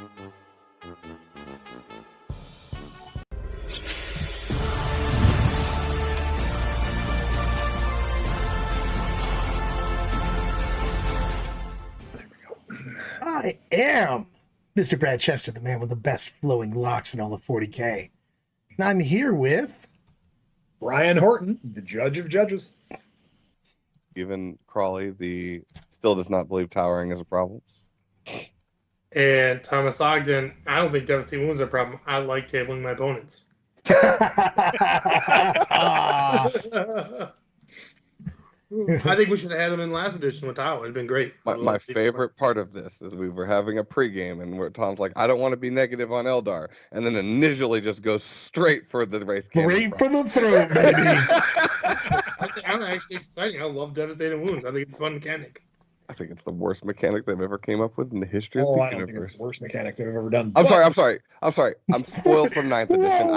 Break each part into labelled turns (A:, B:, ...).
A: I am Mr. Brad Chester, the man with the best flowing locks in all of 40K. And I'm here with
B: Brian Horton, the judge of judges.
C: Even Crawley, still does not believe towering is a problem.
D: And Thomas Ogden, I don't think devastating wounds are a problem. I like tabling my opponents. I think we should have had him in last edition with Tower. It'd been great.
C: My favorite part of this is we were having a pregame and where Tom's like, I don't want to be negative on Eldar, and then initially just goes straight for the Wraith.
A: Straight for the throat, baby.
D: I'm actually excited. I love devastating wounds. I think it's a fun mechanic.
C: I think it's the worst mechanic they've ever came up with in the history of the
B: I don't
C: universe.
B: think it's the worst mechanic they've ever done.
C: I'm sorry. I'm spoiled from 9th edition.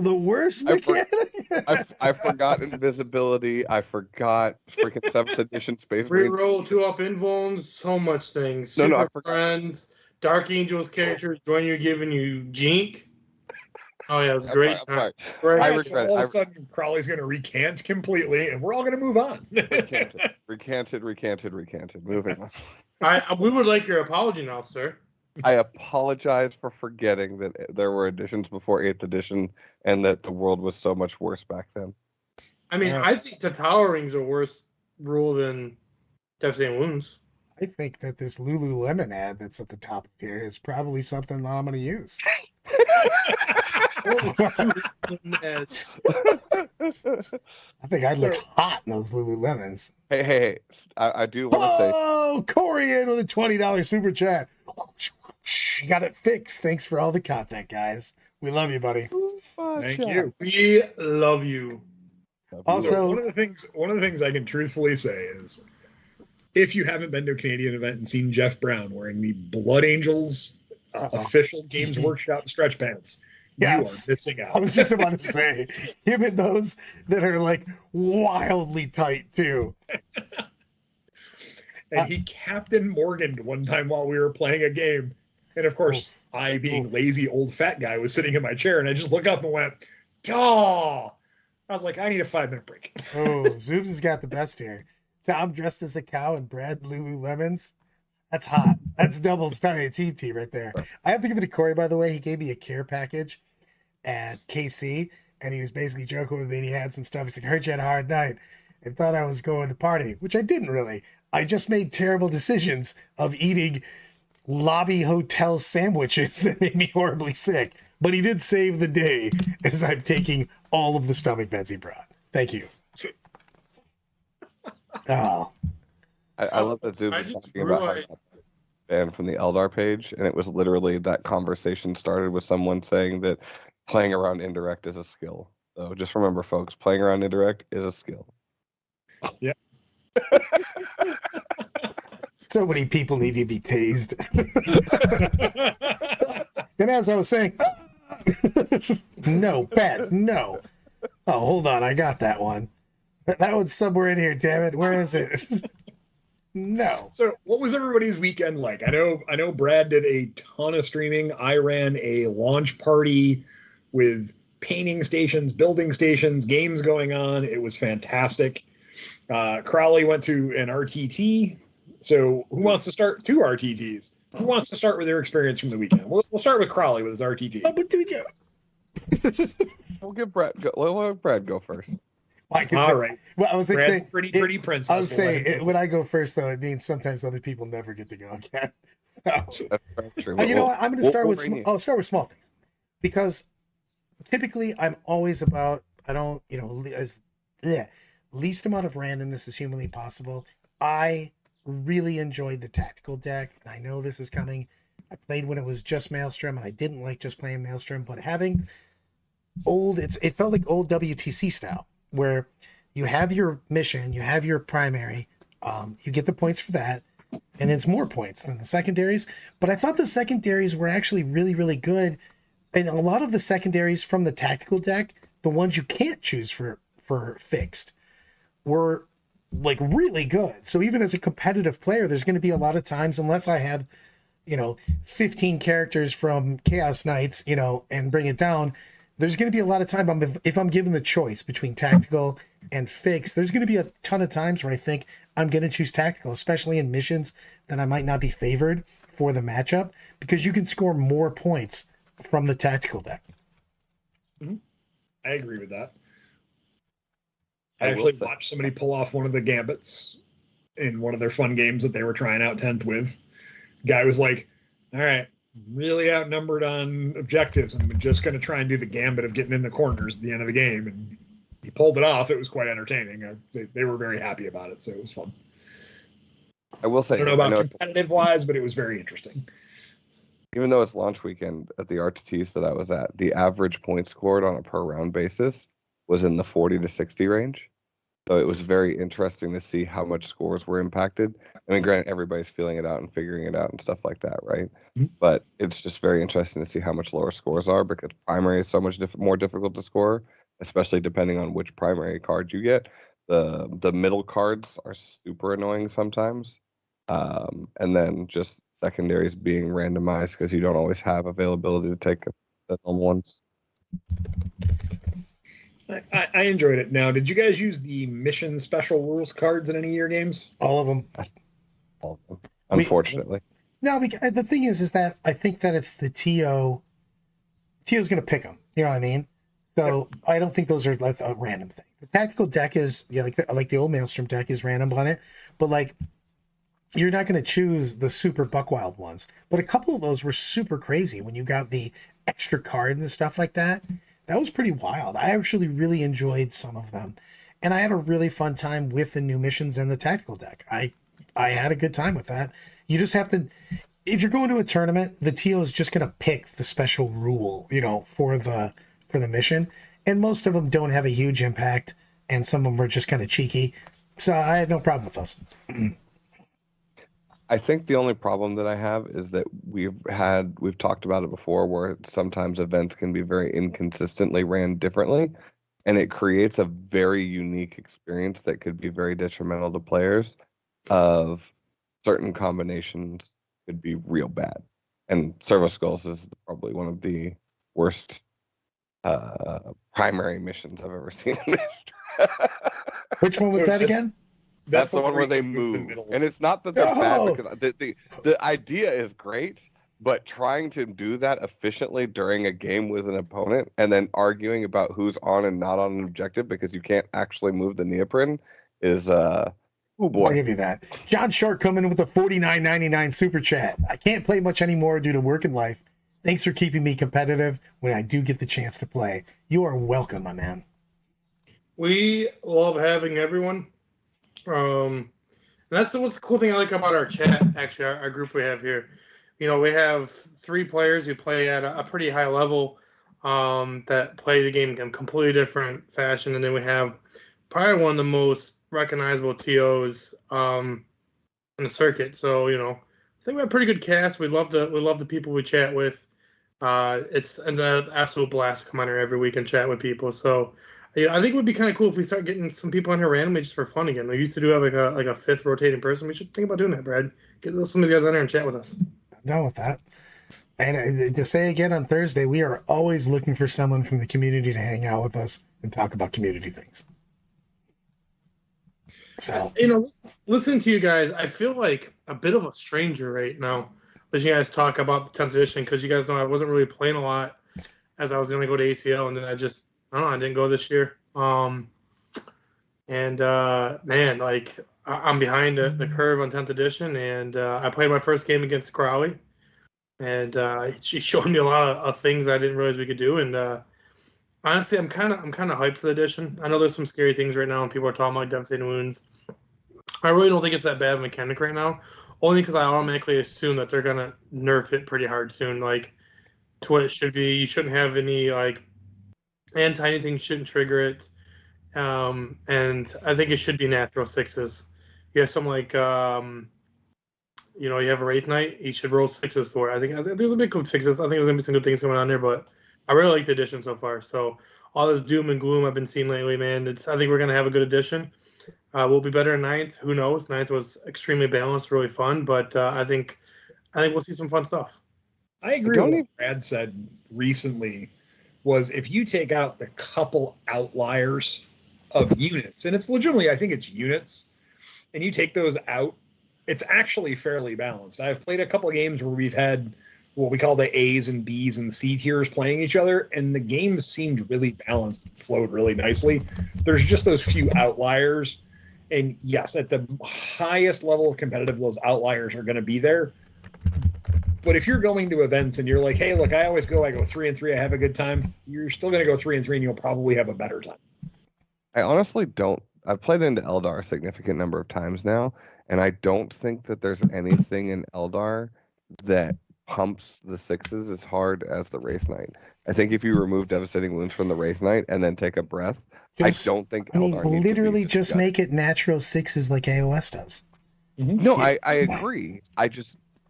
A: The worst mechanic.
C: I forgot invisibility. I forgot freaking 7th edition Space Marines.
D: Reroll 2-up invuls, so much things.
C: No, I
D: Super
C: forgot.
D: Friends, Dark Angels characters join you, giving you Jink. Oh yeah, it was great.
C: I'm sorry.
D: Right.
C: I
B: So
C: regret
B: all of
C: it.
B: a sudden, Crowley's going to recant completely, and we're all going to move on.
C: Recanted. Moving on.
D: We would like your apology now, sir.
C: I apologize for forgetting that there were editions before 8th edition and that the world was so much worse back then.
D: I mean,
B: Yeah.
D: I think the Towering's a worse rule than Devastating Wounds.
A: I think that this Lululemon ad that's at the top of here is probably something that I'm going to use.
D: Hey,
A: I think I'd look hot in those Lululemons.
C: Hey, I do want to say,
A: Oh, Corey in with a $20 super chat. You got it fixed. Thanks for all the content, guys. We love you, buddy.
B: Thank you.
D: we love you.
A: Also,
B: one of the things I can truthfully say is, if you haven't been to a Canadian event and seen Jeff Brown wearing the Blood Angels official Games Workshop stretch pants,
A: Yes.
B: you are missing out.
A: I was just about to say, him and those that are like wildly tight too.
B: And he Captain Morganed one time while we were playing a game. And of course, I, being lazy old fat guy, was sitting in my chair, and I just looked up and went, "Daw!" I was like, I need a 5-minute break.
A: Oh, Zoobs has got the best here. Tom dressed as a cow and Brad Lululemons. That's hot. That's double TT right there. I have to give it to Corey, by the way. He gave me a care package at KC, and he was basically joking with me. And he had some stuff. He's like, heard you had a hard night and thought I was going to party, which I didn't really. I just made terrible decisions of eating lobby hotel sandwiches that made me horribly sick. But he did save the day as I'm taking all of the stomach meds he brought. Thank you. Oh.
C: I love that Zoom
D: I
C: was
D: just
C: talking about how
D: realized
C: banned from the Eldar page, and it was literally that conversation started with someone saying that playing around indirect is a skill. So just remember, folks, playing around indirect is a skill.
B: Yeah.
A: So many people need to be tased. And as I was saying, no, Pat, no. Oh, hold on, I got that one. That one's somewhere in here, damn it. Where is it? No.
B: So, what was everybody's weekend like? I know Brad did a ton of streaming. I ran a launch party with painting stations, building stations, games going on. It was fantastic. Crowley went to an RTT. So, who wants to start? 2 RTTs. Who wants to start with their experience from the weekend? We'll start with Crowley with his RTT.
A: Oh, but do you?
C: We'll give Brad go. We'll let Brad go first.
B: All right.
A: Well, I was like
B: Brad's
A: saying,
B: pretty princess.
A: I was
B: We'll let him
A: saying,
B: go.
A: when I go first, though, it means sometimes other people never get to go again. So,
C: That's very true.
A: you know what? I'm going to start with.
C: Wolverine.
A: I'll start with small things, because typically I'm always about. I don't, least amount of randomness as humanly possible. I really enjoyed the tactical deck, and I know this is coming. I played when it was just Maelstrom, and I didn't like just playing Maelstrom, but having it felt like old WTC style, where you have your mission, you have your primary, you get the points for that, and it's more points than the secondaries. But I thought the secondaries were actually really, really good. And a lot of the secondaries from the tactical deck, the ones you can't choose for fixed, were like really good. So even as a competitive player, there's going to be a lot of times, unless I have 15 characters from Chaos Knights, and bring it down, there's going to be a lot of time if I'm given the choice between tactical and fixed, there's going to be a ton of times where I think I'm going to choose tactical, especially in missions that I might not be favored for the matchup, because you can score more points from the tactical deck.
B: I agree with that. I actually watched somebody pull off one of the gambits in one of their fun games that they were trying out 10th with. Guy was like, all right, really outnumbered on objectives. I'm just going to try and do the gambit of getting in the corners at the end of the game. And he pulled it off. It was quite entertaining. They were very happy about it, so it was fun.
C: I will say,
B: I don't know about competitive-wise, but it was very interesting.
C: Even though it's launch weekend at the RTTs that I was at, the average point scored on a per round basis was in the 40 to 60 range. So it was very interesting to see how much scores were impacted. I mean, granted, everybody's feeling it out and figuring it out and stuff like that, right?
B: Mm-hmm.
C: But it's just very interesting to see how much lower scores are, because primary is so much more difficult to score, especially depending on which primary card you get. The middle cards are super annoying sometimes. And then just secondaries being randomized because you don't always have availability to take the normal ones.
B: I enjoyed it. Now, did you guys use the mission special rules cards in any of your games?
A: All of them.
C: All of them. Unfortunately.
A: No, the thing is that I think that if the TO's going to pick them, you know what I mean? So yep. I don't think those are like a random thing. The tactical deck is, like the old Maelstrom deck is random on it, but like you're not going to choose the super Buckwild ones. But a couple of those were super crazy when you got the extra card and stuff like that. That was pretty wild. I actually really enjoyed some of them. And I had a really fun time with the new missions and the tactical deck. I had a good time with that. You just have to, if you're going to a tournament, the TO is just going to pick the special rule, for the mission. And most of them don't have a huge impact, and some of them are just kind of cheeky. So I had no problem with those.
C: I think the only problem that I have is that we've talked about it before, where sometimes events can be very inconsistently ran differently, and it creates a very unique experience that could be very detrimental to players. Of certain combinations could be real bad, and Servo Skulls is probably one of the worst primary missions I've ever seen.
A: Which one was that again?
C: That's the one where they move, and it's not that they're bad, because the idea is great, but trying to do that efficiently during a game with an opponent and then arguing about who's on and not on an objective because you can't actually move the neoprene is oh boy.
A: I'll give you that. John Short coming in with a $49.99 super chat. I can't play much anymore due to work and life. Thanks for keeping me competitive when I do get the chance to play. You are welcome, my man.
D: We love having everyone. That's what's the cool thing I like about our chat, actually, our group we have here. We have 3 players who play at a pretty high level that play the game in a completely different fashion. And then we have probably one of the most recognizable TOs in the circuit. So, I think we have a pretty good cast. We love the people we chat with. It's an absolute blast to come on here every week and chat with people. So, I think it would be kind of cool if we start getting some people on here randomly just for fun again. We used to do have like a 5th rotating person. We should think about doing that, Brad. Get some of these guys on here and chat with us.
A: I'm down with that. And to say again on Thursday, we are always looking for someone from the community to hang out with us and talk about community things. So,
D: listening to you guys, I feel like a bit of a stranger right now as you guys talk about the 10th edition, because you guys know I wasn't really playing a lot as I was going to go to ACL, and then I didn't go this year. Man, like I'm behind the curve on 10th edition, and I played my first game against Crowley, and she showed me a lot of things I didn't realize we could do. And honestly, I'm kind of hyped for the edition. I know there's some scary things right now, and people are talking about devastating wounds. I really don't think it's that bad of a mechanic right now, only because I automatically assume that they're gonna nerf it pretty hard soon, like to what it should be. You shouldn't have any like anything shouldn't trigger it, and I think it should be natural 6s. You have some like you have a Wraith Knight, you should roll 6s for it. I think there's a big good fixes. I think there's gonna be some good things coming on there, but I really like the edition so far. So all this doom and gloom I've been seeing lately, man, I think we're gonna have a good edition. We'll be better in 9th. Who knows? 9th was extremely balanced, really fun, but I think I think we'll see some fun stuff.
B: I agree with what Brad said recently, was if you take out the couple outliers of units, and it's legitimately, I think it's units, and you take those out, it's actually fairly balanced. I've played a couple of games where we've had what we call the A's and B's and C tiers playing each other, and the games seemed really balanced and flowed really nicely. There's just those few outliers, and yes, at the highest level of competitive, those outliers are going to be there. But if you're going to events and you're like, hey, look, I go 3-3, I have a good time, you're still going to go 3-3 and you'll probably have a better time.
C: I honestly don't. I've played into Eldar a significant number of times now, and I don't think that there's anything in Eldar that pumps the sixes as hard as the Wraith Knight. I think if you remove Devastating Wounds from the Wraith Knight and then take a breath, I don't think Eldar needs
A: literally
C: to be
A: just make it natural sixes like AOS does.
C: No, I agree.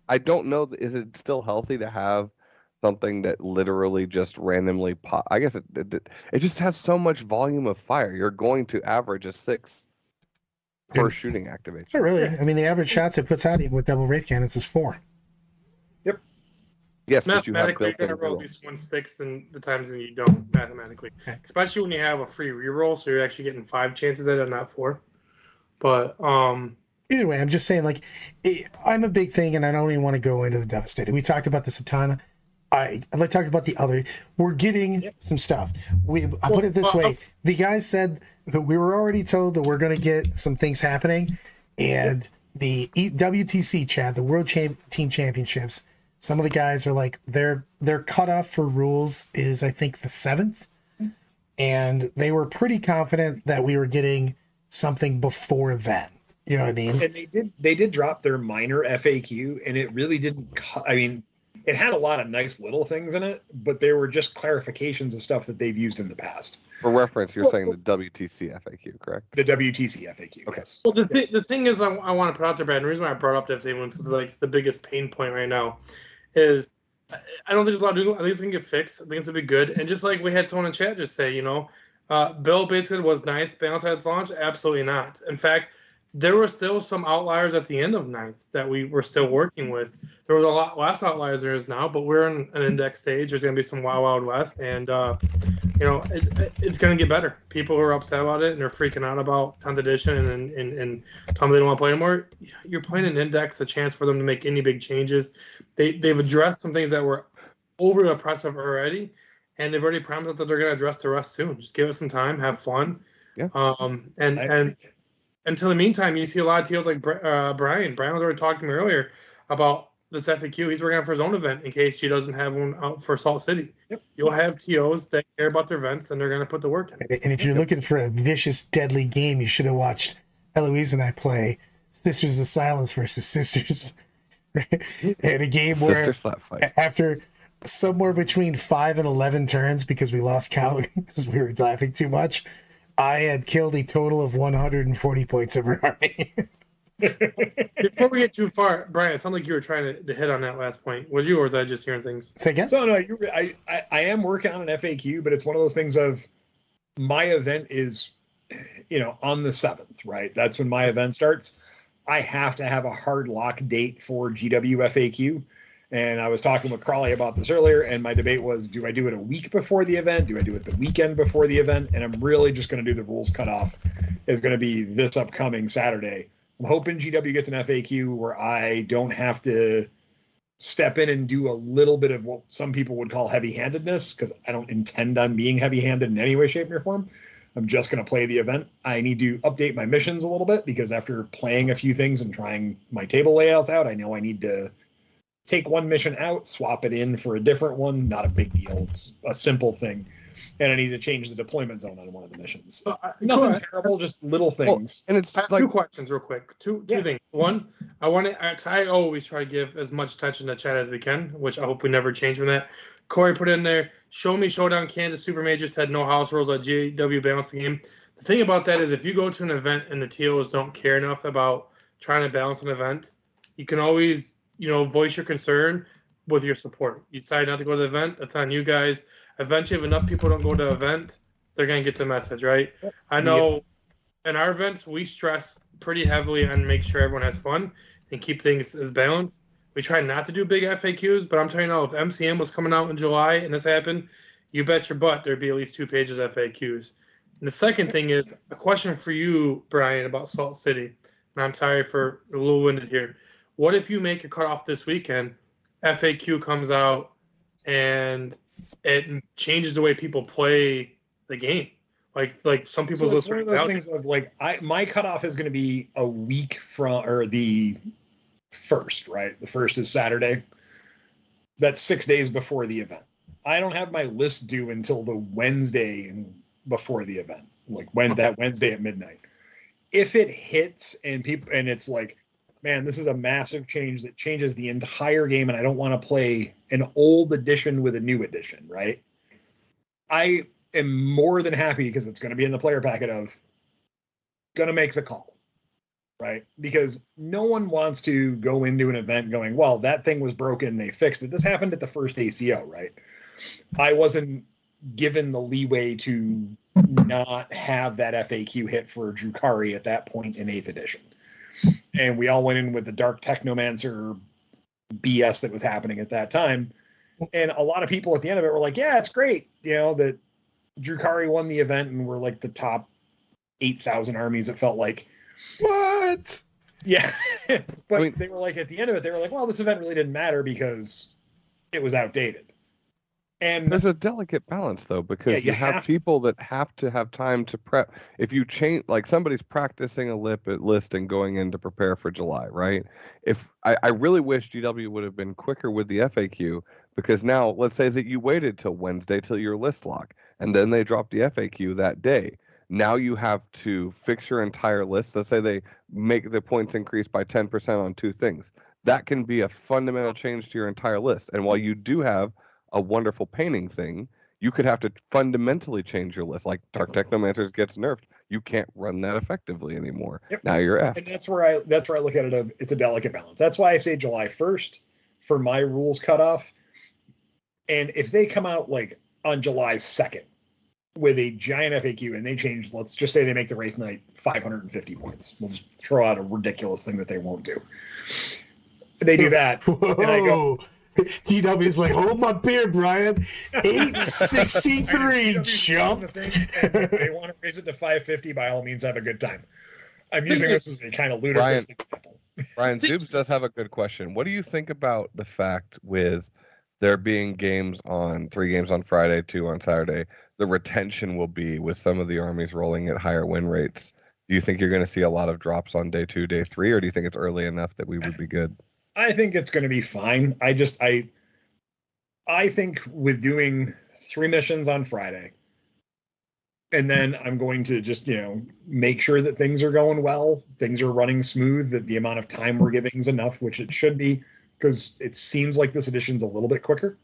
C: I don't know. Is it still healthy to have something that literally just randomly pop? I guess it just has so much volume of fire. You're going to average a 6 per shooting activation.
A: Not really. I mean, the average shots it puts out even with double Wraith Cannons is 4.
B: Yep.
C: Yes,
D: mathematically, you're going to roll at least 1/6 in the times when you don't, mathematically. Okay. Especially when you have a free reroll, so you're actually getting 5 chances at it, not 4. But,
A: either way, I'm just saying, like, I'm a big thing, and I don't even want to go into the Devastator. We talked about the Satana. I talked about the other. We're getting some stuff. I put it this way. The guys said that we were already told that we're going to get some things happening, and the WTC chat, the World Team Championships, some of the guys are like, their cutoff for rules is, I think, the 7th, and they were pretty confident that we were getting something before then. You know what I mean?
B: And they did drop their minor FAQ, and it really didn't. I mean, it had a lot of nice little things in it, but they were just clarifications of stuff that they've used in the past.
C: For reference, you're saying the WTC FAQ, correct?
B: The WTC FAQ.
C: Okay.
B: Yes.
D: Well, the thing is, I want to put out there, Brad, and the reason why I brought up Devastating Wounds because it's the biggest pain point right now is I don't think there's a lot to do. I think it's gonna get fixed. I think it's gonna be good. And just like we had someone in chat just say, Bill basically was 9th balance at its launch. Absolutely not. In fact, there were still some outliers at the end of 9th that we were still working with. There was a lot less outliers there is now, but we're in an index stage. There's going to be some Wild West, and it's going to get better. People who are upset about it and they're freaking out about 10th edition and tell them they don't want to play anymore. You're playing an index, a chance for them to make any big changes. They've addressed some things that were overly oppressive already, and they've already promised us that they're going to address the rest soon. Just give it some time, have fun, and until the meantime, you see a lot of TOs like Brian. Brian was already talking to me earlier about this FAQ. He's working on for his own event in case she doesn't have one out for Salt City. Yep. You'll have TOs that care about their events, and they're going to put the work in.
A: And if you're looking for a vicious, deadly game, you should have watched Eloise and I play Sisters of Silence versus Sisters. And a game where after somewhere between 5 and 11 turns, because we lost count because we were laughing too much, I had killed a total of 140 points of her army.
D: Before we get too far, Brian, it sounded like you were trying to hit on that last point. Was you, or was I just hearing things?
A: Say again?
B: So, no, I am working on an FAQ, but it's one of those things of my event is, on the 7th, right? That's when my event starts. I have to have a hard lock date for GW FAQ. And I was talking with Crawley about this earlier, and my debate was, do I do it a week before the event? Do I do it the weekend before the event? And I'm really just going to do the rules cutoff. Is going to be this upcoming Saturday. I'm hoping GW gets an FAQ where I don't have to step in and do a little bit of what some people would call heavy-handedness, because I don't intend on being heavy-handed in any way, shape, or form. I'm just going to play the event. I need to update my missions a little bit, because after playing a few things and trying my table layouts out, I know I need to take one mission out, swap it in for a different one. Not a big deal. It's a simple thing. And I need to change the deployment zone on one of the missions. Nothing terrible, just little things.
D: And it's like 2 questions real quick. Two things. One, I always try to give as much attention to chat as we can, which I hope we never change from that. Corey put in there, show me Showdown Kansas Super Majors had no house rules at GW balance the game. The thing about that is if you go to an event and the TOs don't care enough about trying to balance an event, you can always voice your concern with your support. You decide not to go to the event, that's on you guys. Eventually, if enough people don't go to the event, they're going to get the message, right? I know in our events, we stress pretty heavily on make sure everyone has fun and keep things as balanced. We try not to do big FAQs, but I'm telling you now, if MCM was coming out in July and this happened, you bet your butt there'd be at least 2 pages of FAQs. And the second thing is a question for you, Brian, about Salt City. And I'm sorry for a little winded here. What if you make a cutoff this weekend, FAQ comes out, and it changes the way people play the game? Like some people's
B: So it's
D: lists
B: one of those things of like my cutoff is going to be a week from or the first, right? The first is Saturday. That's 6 days before the event. I don't have my list due until the Wednesday before the event, like that Wednesday at midnight. If it hits and it's like, man, this is a massive change that changes the entire game, and I don't want to play an old edition with a new edition, right? I am more than happy, because it's going to be in the player packet, of going to make the call, right? Because no one wants to go into an event going, well, that thing was broken, they fixed it. This happened at the first ACO, right? I wasn't given the leeway to not have that FAQ hit for Drukhari at that point in 8th edition. And we all went in with the Dark Technomancer BS that was happening at that time. And a lot of people at the end of it were like, yeah, it's great, that Drukhari won the event and we're like the top 8,000 armies, it felt like.
A: What?
B: Yeah. But they were like, at the end of it, they were like, well, this event really didn't matter because it was outdated. And
C: there's a delicate balance, though, because you have people that have to have time to prep. If you change, like somebody's practicing a list and going in to prepare for July, right? If I really wish GW would have been quicker with the FAQ, because now let's say that you waited till Wednesday till your list lock, and then they drop the FAQ that day. Now you have to fix your entire list. Let's say they make the points increase by 10% on 2 things. That can be a fundamental change to your entire list. And while you do have a wonderful painting thing, you could have to fundamentally change your list. Like Dark Technomancers gets nerfed, you can't run that effectively anymore. Yep. Now you're effed.
B: And that's where I look at it. It's a delicate balance. That's why I say July 1st for my rules cutoff. And if they come out like on July 2nd with a giant FAQ and they change, let's just say they make the Wraith Knight 550 points. We'll just throw out a ridiculous thing that they won't do. They do that,
A: Whoa.
B: And I go,
A: GW's like, hold my beer, Brian. 863, chump.
B: And if they want to raise it to 550, by all means, have a good time. I'm using this as a kind of ludicrous example.
C: Brian Zoobs does have a good question. What do you think about the fact with there being 3 games on Friday, 2 on Saturday, the retention will be with some of the armies rolling at higher win rates? Do you think you're going to see a lot of drops on day 2, day 3, or do you think it's early enough that we would be good?
B: I think it's going to be fine. I think with doing 3 missions on Friday, and then I'm going to just, make sure that things are going well, things are running smooth, that the amount of time we're giving is enough, which it should be, because it seems like this edition's a little bit quicker.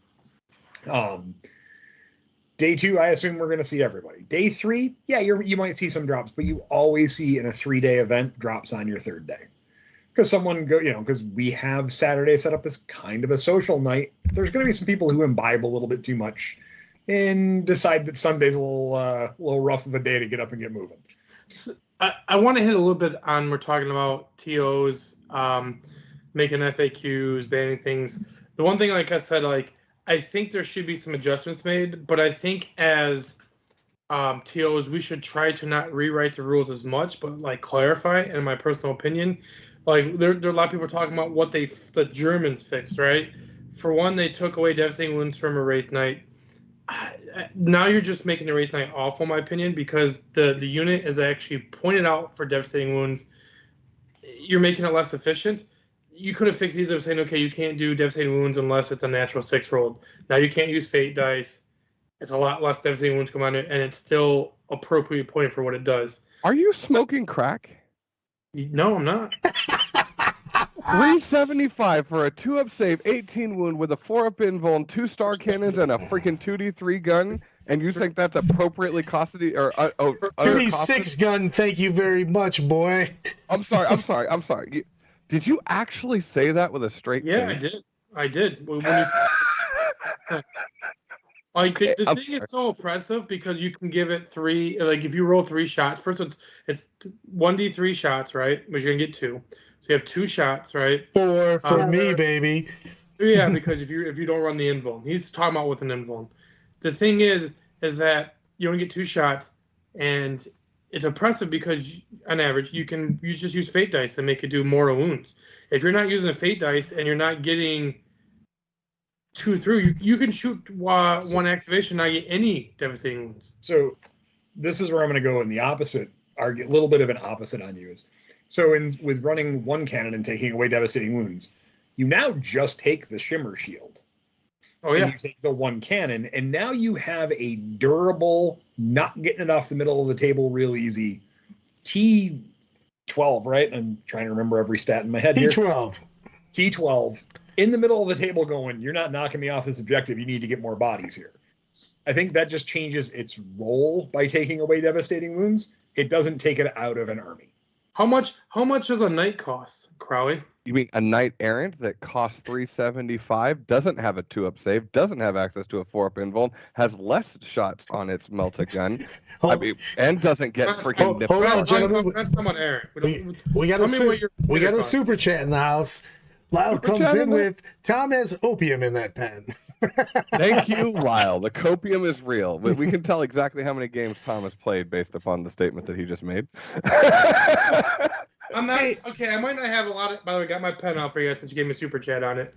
B: Day 2, I assume we're going to see everybody. Day 3, yeah, you might see some drops, but you always see in a 3-day event drops on your 3rd day. Because because we have Saturday set up as kind of a social night. There's going to be some people who imbibe a little bit too much and decide that Sunday's a little rough of a day to get up and get moving.
D: I want to hit a little bit on, we're talking about TOs, making FAQs, banning things. The one thing, like I said, I think there should be some adjustments made, but I think as TOs, we should try to not rewrite the rules as much, but clarify, in my personal opinion. There are a lot of people talking about what the Germans fixed, right? For one, they took away devastating wounds from a Wraith Knight. Now you're just making the Wraith Knight awful, in my opinion, because the unit is actually pointed out for devastating wounds. You're making it less efficient. You could have fixed these by saying, okay, you can't do devastating wounds unless it's a natural 6 rolled. Now you can't use fate dice. It's a lot less devastating wounds come on it, and it's still appropriately pointed for what it does.
C: Are you smoking crack?
D: No, I'm not.
C: 375 for a 2-up save, 18 wound with a 4-up invuln, 2 star cannons, and a freaking 2d3 gun, and you think that's appropriately costed?
A: 2d6 gun, thank you very much, boy.
C: I'm sorry. Did you actually say that with a straight face?
D: I did. When you the thing is so oppressive because you can give it 3, if you roll 3 shots, first it's 1d3 shots, right? But you're gonna get 2. So you have 2 shots, right?
A: For me, baby.
D: Yeah, because if you don't run the invuln, he's talking about with an invuln. The thing is that you only get 2 shots, and it's oppressive because on average you just use fate dice to make it do mortal wounds. If you're not using a fate dice and you're not getting 2 through, you can shoot one activation, not get any devastating wounds.
B: So this is where I'm going to go in the opposite, a little bit of an opposite on you. So with running 1 cannon and taking away devastating wounds, you now just take the Shimmer Shield.
D: Oh yeah.
B: And you take the 1 cannon, and now you have a durable, not getting it off the middle of the table real easy T12, right? I'm trying to remember every stat in my head here. T12 in the middle of the table going, you're not knocking me off this objective. You need to get more bodies here. I think that just changes its role by taking away devastating wounds. It doesn't take it out of an army.
D: How much does a knight cost, Crowley?
C: You mean a knight errant that costs 375, doesn't have a 2-up save, doesn't have access to a 4-up invuln, has less shots on its melta gun, and doesn't get freaking.
A: Hold on, gentlemen.
D: That's someone errant.
A: We got a super chat in the house. Lyle comes in with Tom has opium in that pen.
C: Thank you, Lyle. The copium is real. We can tell exactly how many games Tom has played based upon the statement that he just made.
D: I'm not okay. I might not have a lot of. By the way, I got my pen out for you guys since you gave me a super chat on it.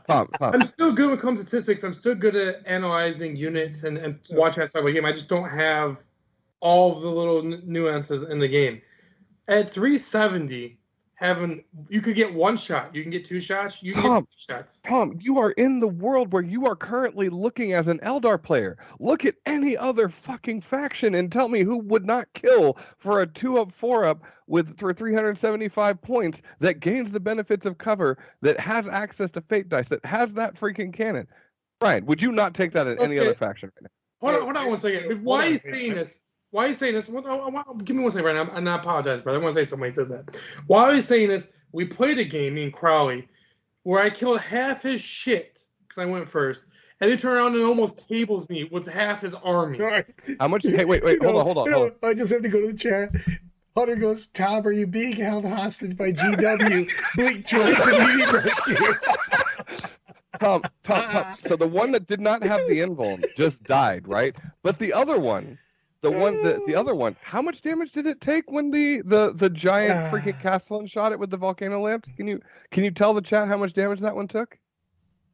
C: Tom.
D: I'm still good when it comes to statistics. I'm still good at analyzing units and watching that type of game. I just don't have all the little nuances in the game. At 370. You could get 1 shot. You can get 2 shots. You can get 3 shots.
C: Tom, you are in the world where you are currently looking as an Eldar player. Look at any other fucking faction and tell me who would not kill for a 2-up, 4-up for 375 points that gains the benefits of cover, that has access to fate dice, that has that freaking cannon. Brian, would you not take that in any other faction right now?
D: Hold on 1 second. Why are you saying this? Why are you saying this? Give me 1 second right now. I apologize, brother. I want to say something when he says that. Why are you saying this? We played a game, me and Crowley, where I killed half his shit because I went first, and he turned around and almost tables me with half his army.
A: Right.
C: How much? Hey, wait, hold on.
A: I just have to go to the chat. Hunter goes, Tom, are you being held hostage by GW? Bleak choice and immediate rescue.
C: Tom. So the one that did not have the invuln just died, right? But the other one. The other one, how much damage did it take when the giant freaking Castellan shot it with the volcano lamps? Can you tell the chat how much damage that one took?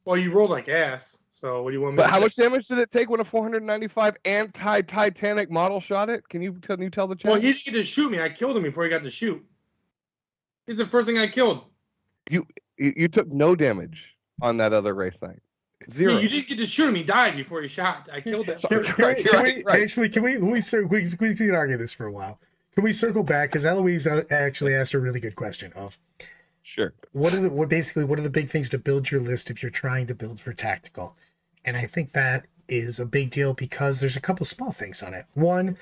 D: Well, you rolled like ass. So what do you want me?
C: But how much damage did it take when a 495 anti-Titanic model shot it? Can you tell the chat?
D: Well, he didn't get to shoot me. I killed him before he got to shoot. He's the first thing I killed.
C: You took no damage on that other Wraith Knight. 0.
D: Yeah, you didn't get to shoot him. He died before he shot. I killed him.
A: Actually, can we argue this for a while? Can we circle back? Because Eloise actually asked a really good question of,
C: sure.
A: What are the big things to build your list if you're trying to build for tactical? And I think that is a big deal because there's a couple small things on it. One,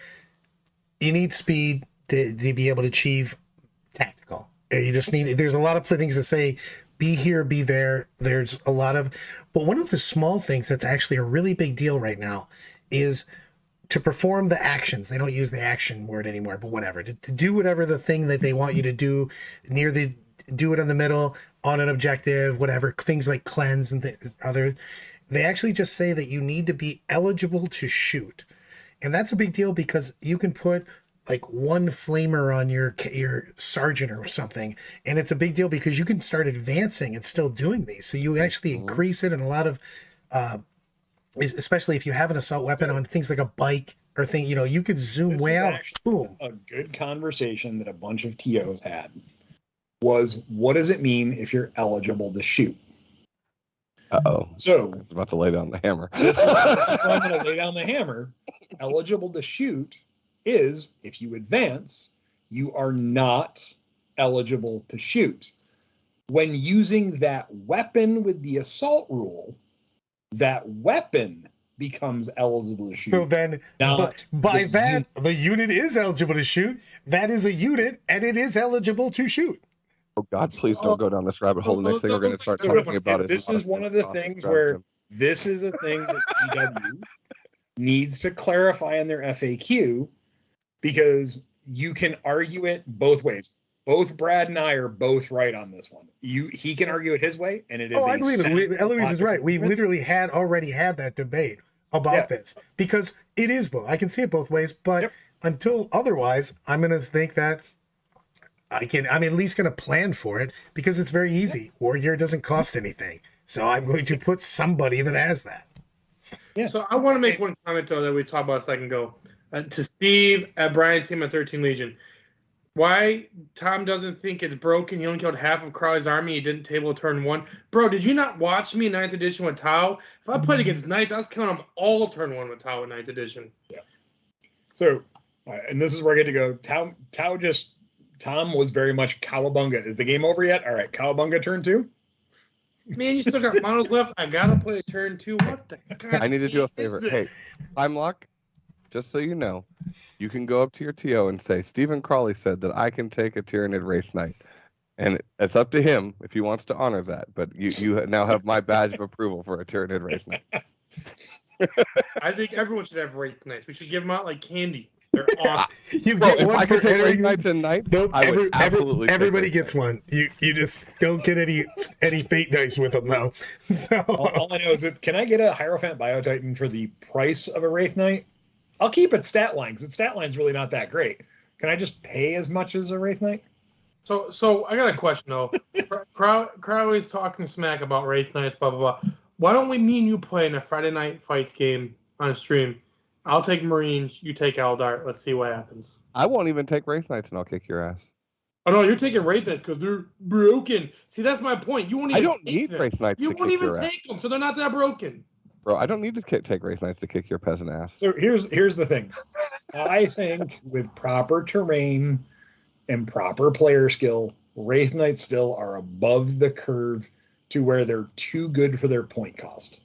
A: you need speed to be able to achieve tactical. You just need. There's a lot of things that say, be here, be there. There's a lot of. But one of the small things that's actually a really big deal right now is to perform the actions. They don't use the action word anymore, but whatever. To do whatever the thing that they want you to do do it in the middle, on an objective, whatever. Things like cleanse and other. They actually just say that you need to be eligible to shoot. And that's a big deal because you can put like 1 flamer on your sergeant or something, and it's a big deal because you can start advancing and still doing these. So you actually increase it in a lot of, especially if you have an assault weapon on things like a bike or thing. You could zoom way out. Boom.
B: A good conversation that a bunch of TOs had was, what does it mean if you're eligible to shoot?
C: Uh-oh.
B: So
C: it's about to lay down the hammer.
B: This is where I'm going to lay down the hammer. Eligible to shoot is if you advance, you are not eligible to shoot. When using that weapon with the assault rule, that weapon becomes eligible to shoot.
A: So then, the unit is eligible to shoot. That is a unit, and it is eligible to shoot.
C: Oh God, please don't go down this rabbit hole. The next thing we're going to start talking about is
B: this is one of the things where this is a thing that GW needs to clarify in their FAQ, because you can argue it both ways. Both Brad and I are both right on this one. He can argue it his way, and it is.
A: Oh, I believe it. Eloise is right. We literally already had that debate about this because it is both. I can see it both ways, but until otherwise, I'm going to think that I'm at least going to plan for it because it's very easy. Warrior doesn't cost anything, so I'm going to put somebody that has that.
B: Yeah.
D: So I want to make one comment though that we talked about a second ago to Steve at Brian's team at 13 Legion. Why Tom doesn't think it's broken? He only killed half of Crowley's army. He didn't table turn 1. Bro, did you not watch me 9th edition with Tau? If I played against Knights, I was killing them all turn 1 with Tau in 9th edition.
B: Yeah. So, and this is where I get to go. Tom was very much Cowabunga. Is the game over yet? All right, Cowabunga turn 2.
D: Man, you still got models left. I gotta play a turn 2. What the God?
C: I need to do a favor. Hey, Time Lock. Just so you know, you can go up to your TO and say, Stephen Crawley said that I can take a Tyranid Wraith Knight. And it's up to him if he wants to honor that. But you now have my badge of approval for a Tyranid Wraith Knight.
D: I think everyone should have Wraith Knights. We should give them out like candy. They're awesome.
A: You
C: Bro,
A: get
C: if
A: one
C: I could
A: for
C: take
A: every
C: Wraith Knights and Knights,
A: Nope,
C: I would absolutely
A: everybody
C: take
A: gets one. You just don't get any fate dice with them though. So
B: all I know is that can I get a Hierophant Biotitan for the price of a Wraith Knight? I'll keep it stat line because its stat line's really not that great. Can I just pay as much as a Wraith Knight?
D: So I got a question though. Crowley's talking smack about Wraith Knights, blah blah blah. Why don't we me and you play in a Friday night fights game on a stream? I'll take Marines, you take Eldar. Let's see what happens.
C: I won't even take Wraith Knights and I'll kick your ass.
D: Oh no, you're taking Wraith Knights because they're broken. See, that's my point. You won't even.
C: I don't need Wraith Knights.
D: You
C: to
D: won't
C: kick
D: even
C: your
D: take
C: ass.
D: them, so they're not that broken.
C: Bro, I don't need to take Wraith Knights to kick your peasant ass.
B: So here's the thing. I think with proper terrain and proper player skill, Wraith Knights still are above the curve to where they're too good for their point cost.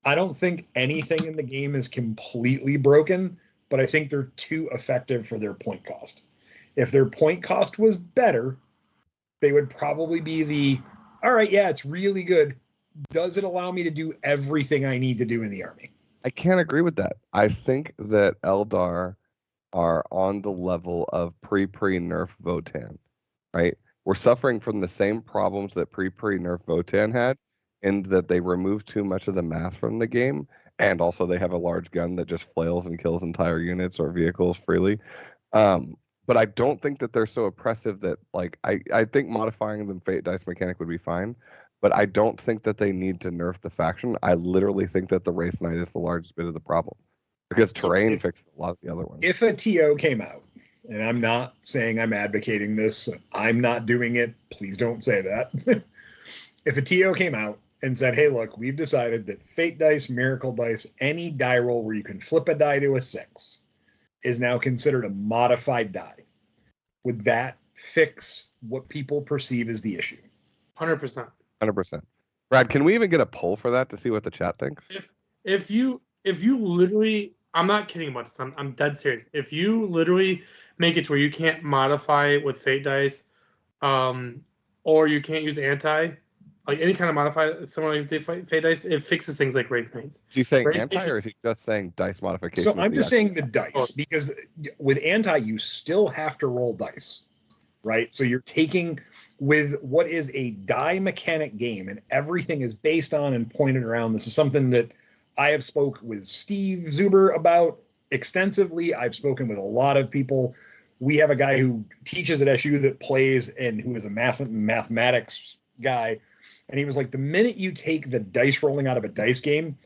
B: I don't think anything in the game is completely broken, but I think they're too effective for their point cost. If their point cost was better, they would probably be all right, yeah, it's really good. Does it allow me to do everything I need to do in the army?
C: I can't agree with that. I think that Eldar are on the level of pre-nerf Votann, right? We're suffering from the same problems that pre-nerf Votann had, in that they remove too much of the math from the game, and also they have a large gun that just flails and kills entire units or vehicles freely. But I don't think that they're so oppressive that, like, I think modifying the Fate Dice mechanic would be fine, but I don't think that they need to nerf the faction. I literally think that the Wraith Knight is the largest bit of the problem, because terrain fixes a lot of the other ones.
B: If a TO came out, and I'm not saying I'm advocating this, I'm not doing it, please don't say that. If a TO came out and said, hey, look, we've decided that Fate Dice, Miracle Dice, any die roll where you can flip a die to a 6 is now considered a modified die, would that fix what people perceive as the issue?
D: 100%.
C: 100%. Brad, can we even get a poll for that to see what the chat thinks?
D: If you literally, I'm not kidding about this. I'm dead serious. If you literally make it to where you can't modify it with Fate Dice, or you can't use anti, like any kind of modifier, similar like Fate Dice, it fixes things like Wraith Knights.
C: Is he saying
D: Wraith
C: anti, or is he just saying dice modification?
B: So I'm just saying the dice, because with anti, you still have to roll dice, right? So you're taking with what is a die mechanic game, and everything is based on and pointed around. This is something that I have spoke with Steve Zuber about extensively. I've spoken with a lot of people. We have a guy who teaches at SU that plays and who is a mathematics guy. And he was like, the minute you take the dice rolling out of a dice game,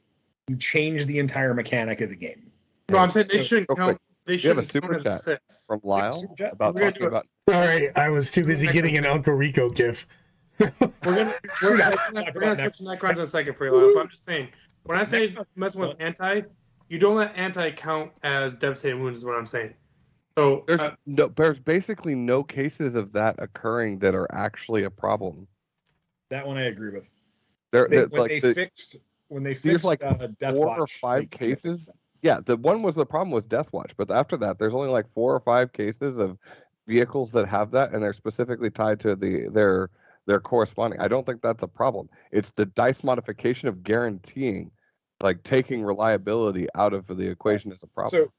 B: you change the entire mechanic of the game.
D: No, I'm saying they shouldn't
C: real
D: count.
C: quick,
D: They
C: you have a
D: shouldn't
C: super
D: count as
C: chat
D: 6.
C: from Lyle
B: Super chat?
C: about
D: We're gonna
C: talking
D: do it.
C: about.
A: sorry, I was too busy getting an Uncle Rico gif.
D: We're gonna switch to Necrons in a second for you, Lyle. But I'm just saying, when I say messing with anti, you don't let anti count as devastating wounds. Is what I'm saying. So
C: There's basically no cases of that occurring that are actually a problem.
B: That one I agree with.
C: When
B: They fixed
C: like
B: Death
C: 4
B: Watch,
C: or 5 cases. Yeah, the one was the problem was Death Watch, but after that, there's only like 4 or 5 cases of vehicles that have that, and they're specifically tied to their corresponding. I don't think that's a problem. It's the dice modification of guaranteeing, like taking reliability out of the equation is a problem.
B: So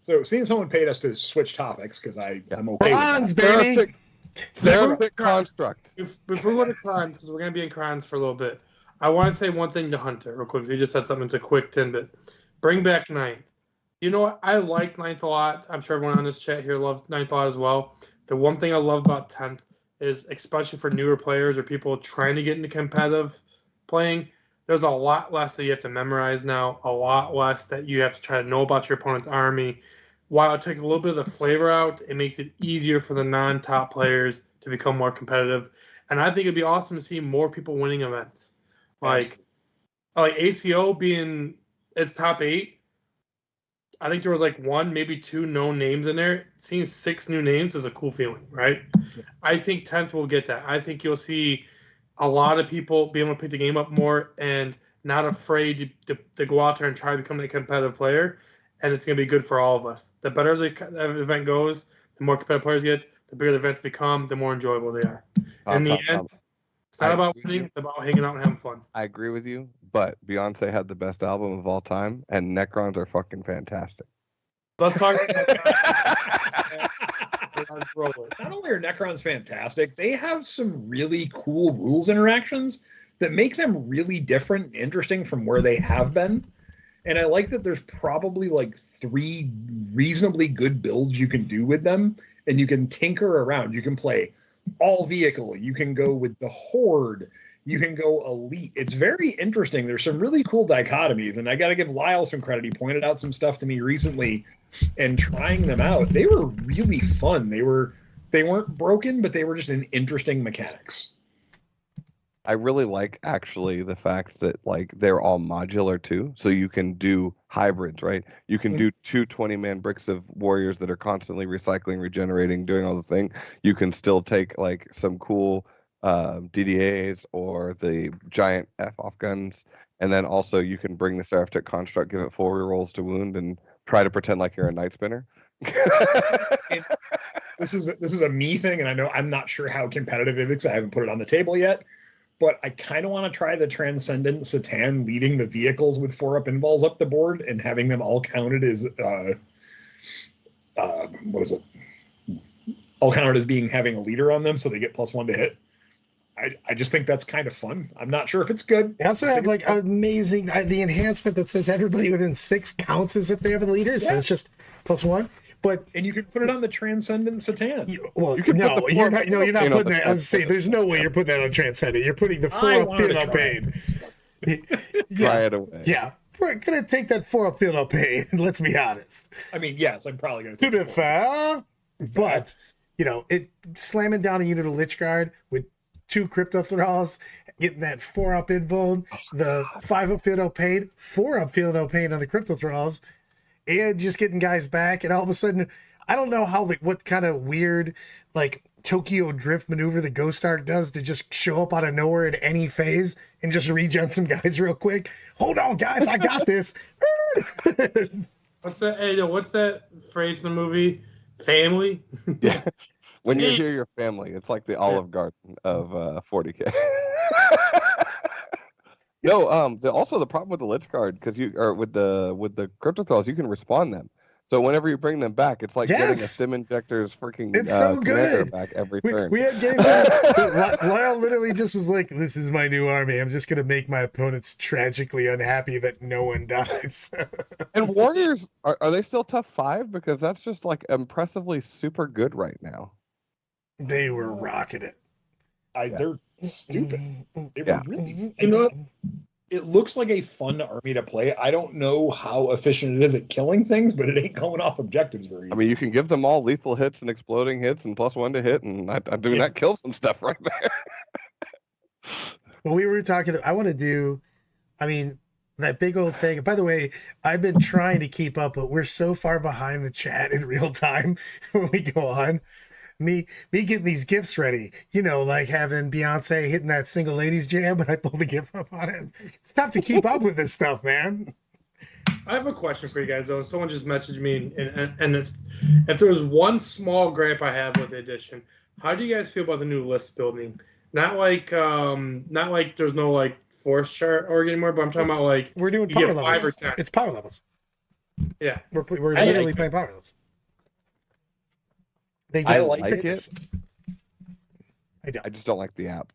B: So seeing someone paid us to switch topics because I'm okay
A: Bronze,
B: with that.
A: baby.
C: Therapeutic construct.
D: Before we go to Crons, because we're going to be in Crons for a little bit, I want to say one thing to Hunter real quick, because he just said something. It's a quick tidbit. Bring back Ninth. You know what? I like Ninth a lot. I'm sure everyone on this chat here loves Ninth a lot as well. The one thing I love about 10th is, especially for newer players or people trying to get into competitive playing, there's a lot less that you have to memorize now, a lot less that you have to try to know about your opponent's army. While it takes a little bit of the flavor out, it makes it easier for the non-top players to become more competitive. And I think it'd be awesome to see more people winning events. Like ACO being its top 8. I think there was like 1, maybe 2 known names in there. Seeing 6 new names is a cool feeling, right? Yeah. I think 10th will get that. I think you'll see a lot of people be able to pick the game up more and not afraid to go out there and try to become a competitive player. And it's going to be good for all of us. The better the event goes, the more competitive players get, the bigger the events become, the more enjoyable they are. In the end, it's not about winning, it's about hanging out and having fun.
C: I agree with you, but Beyonce had the best album of all time, and Necrons are fucking fantastic.
D: Let's talk about that.
B: Not only are Necrons fantastic, they have some really cool rules interactions that make them really different and interesting from where they have been. And I like that there's probably like 3 reasonably good builds you can do with them, and you can tinker around. You can play all vehicle. You can go with the Horde. You can go elite. It's very interesting. There's some really cool dichotomies, and I got to give Lyle some credit. He pointed out some stuff to me recently, and trying them out, they were really fun. They weren't broken, but they were just an interesting mechanics.
C: I really like actually the fact that like they're all modular too, so you can do hybrids, right? You can do 2 20-man bricks of warriors that are constantly recycling, regenerating, doing all the thing. You can still take like some cool DDAs or the giant F-off guns, and then also you can bring the Seraphic Construct, give it 4 rerolls to wound, and try to pretend like you're a Night Spinner.
B: This is a me thing, and I know I'm not sure how competitive it is because I haven't put it on the table yet. But I kind of want to try the Transcendent Satan leading the vehicles with 4-up invols up the board and having them all counted as all counted as being having a leader on them, so they get +1 to hit. I just think that's kind of fun. I'm not sure if it's good.
A: They also have like amazing the enhancement that says everybody within 6 counts as if they have a leader, so it's just +1. And
B: you can put it on the Transcendent Satan.
A: You're not putting that. I was saying, there's no way you're putting that on Transcendent. You're putting the 4-up field pain.
C: Try it away.
A: Yeah, we're gonna take that 4-up field pain. Let's be honest.
B: I mean, yes, I'm probably gonna. To
A: be fair, but it slamming down a unit of Lich Guard with 2 Crypto Thralls, getting that 4-up invuln, the 5-up field pain, 4-up field pain on the Crypto Thralls. And just getting guys back, and all of a sudden, I don't know how what kind of weird Tokyo Drift maneuver the Ghost Arc does to just show up out of nowhere at any phase and just regen some guys real quick. Hold on, guys, I got this.
D: What's that phrase in the movie? Family.
C: Yeah. When you hear your family, it's like the Olive Garden of 40K. No, also the problem with the Lich Guard, because with the Crypto Thralls, you can respawn them. So whenever you bring them back, it's like getting a Sim Injector's freaking
A: so good
C: back every turn.
A: We had games where Lyle literally just was like, "This is my new army. I'm just gonna make my opponents tragically unhappy that no one dies."
C: And Warriors, are they still tough 5? Because that's just like impressively super good right now.
A: They were rocking it.
B: They're stupid. They were really. It looks like a fun army to play. I don't know how efficient it is at killing things, but it ain't going off objectives very easy.
C: I mean, you can give them all lethal hits and exploding hits and +1 to hit, and that kills some stuff right there.
A: Well, we were talking. I want to do. I mean, that big old thing. By the way, I've been trying to keep up, but we're so far behind the chat in real time when we go on. Me getting these gifts ready, like having Beyonce hitting that Single Ladies Jam when I pull the GIF up on it. It's tough to keep up with this stuff, man.
D: I have a question for you guys, though. Someone just messaged me, and it's, if there was one small gripe I have with the edition, how do you guys feel about the new list building? Not like there's no force chart org anymore, but I'm talking about
A: we're doing power levels.
D: 5 or 10.
A: It's power levels.
D: Yeah.
A: We're
B: I
A: literally
B: like
A: playing powerless. They
C: I
A: just
C: like
A: fit
C: it.
A: this. I don't.
C: I just don't like the app.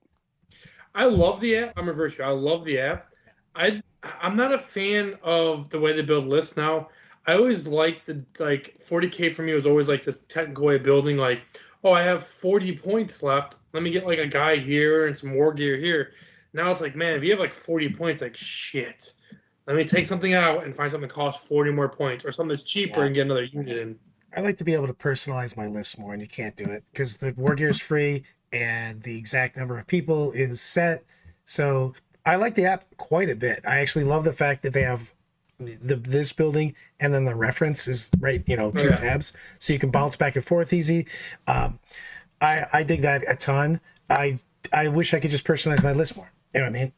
D: I love the app. I'm reverse you. I love the app. I'm not a fan of the way they build lists now. I always liked the 40K for me was always like this technical way of building. Like, oh, I have 40 points left. Let me get like a guy here and some war gear here. Now it's like, man, if you have like 40 points, like shit. Let me take something out and find something that costs 40 more points or something that's cheaper and get another unit in.
A: I like to be able to personalize my list more, and you can't do it because the war gear is free and the exact number of people is set. So I like the app quite a bit. I actually love the fact that they have this building and then the reference is right, two tabs, so you can bounce back and forth easy. I dig that a ton. I wish I could just personalize my list more. You know what I mean?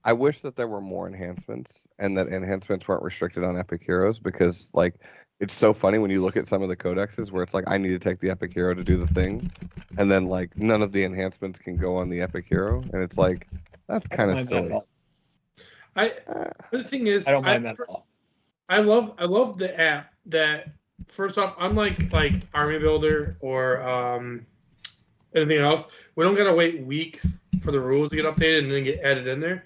C: I wish that there were more enhancements and that enhancements weren't restricted on Epic Heroes because, like, it's so funny when you look at some of the codexes where it's like, I need to take the Epic Hero to do the thing. And then, like, none of the enhancements can go on the Epic Hero. And it's like, that's kind of silly.
D: The thing is,
B: I don't mind that at all.
D: I love the app that, first off, unlike like Army Builder or anything else, we don't gotta wait weeks for the rules to get updated and then get added in there.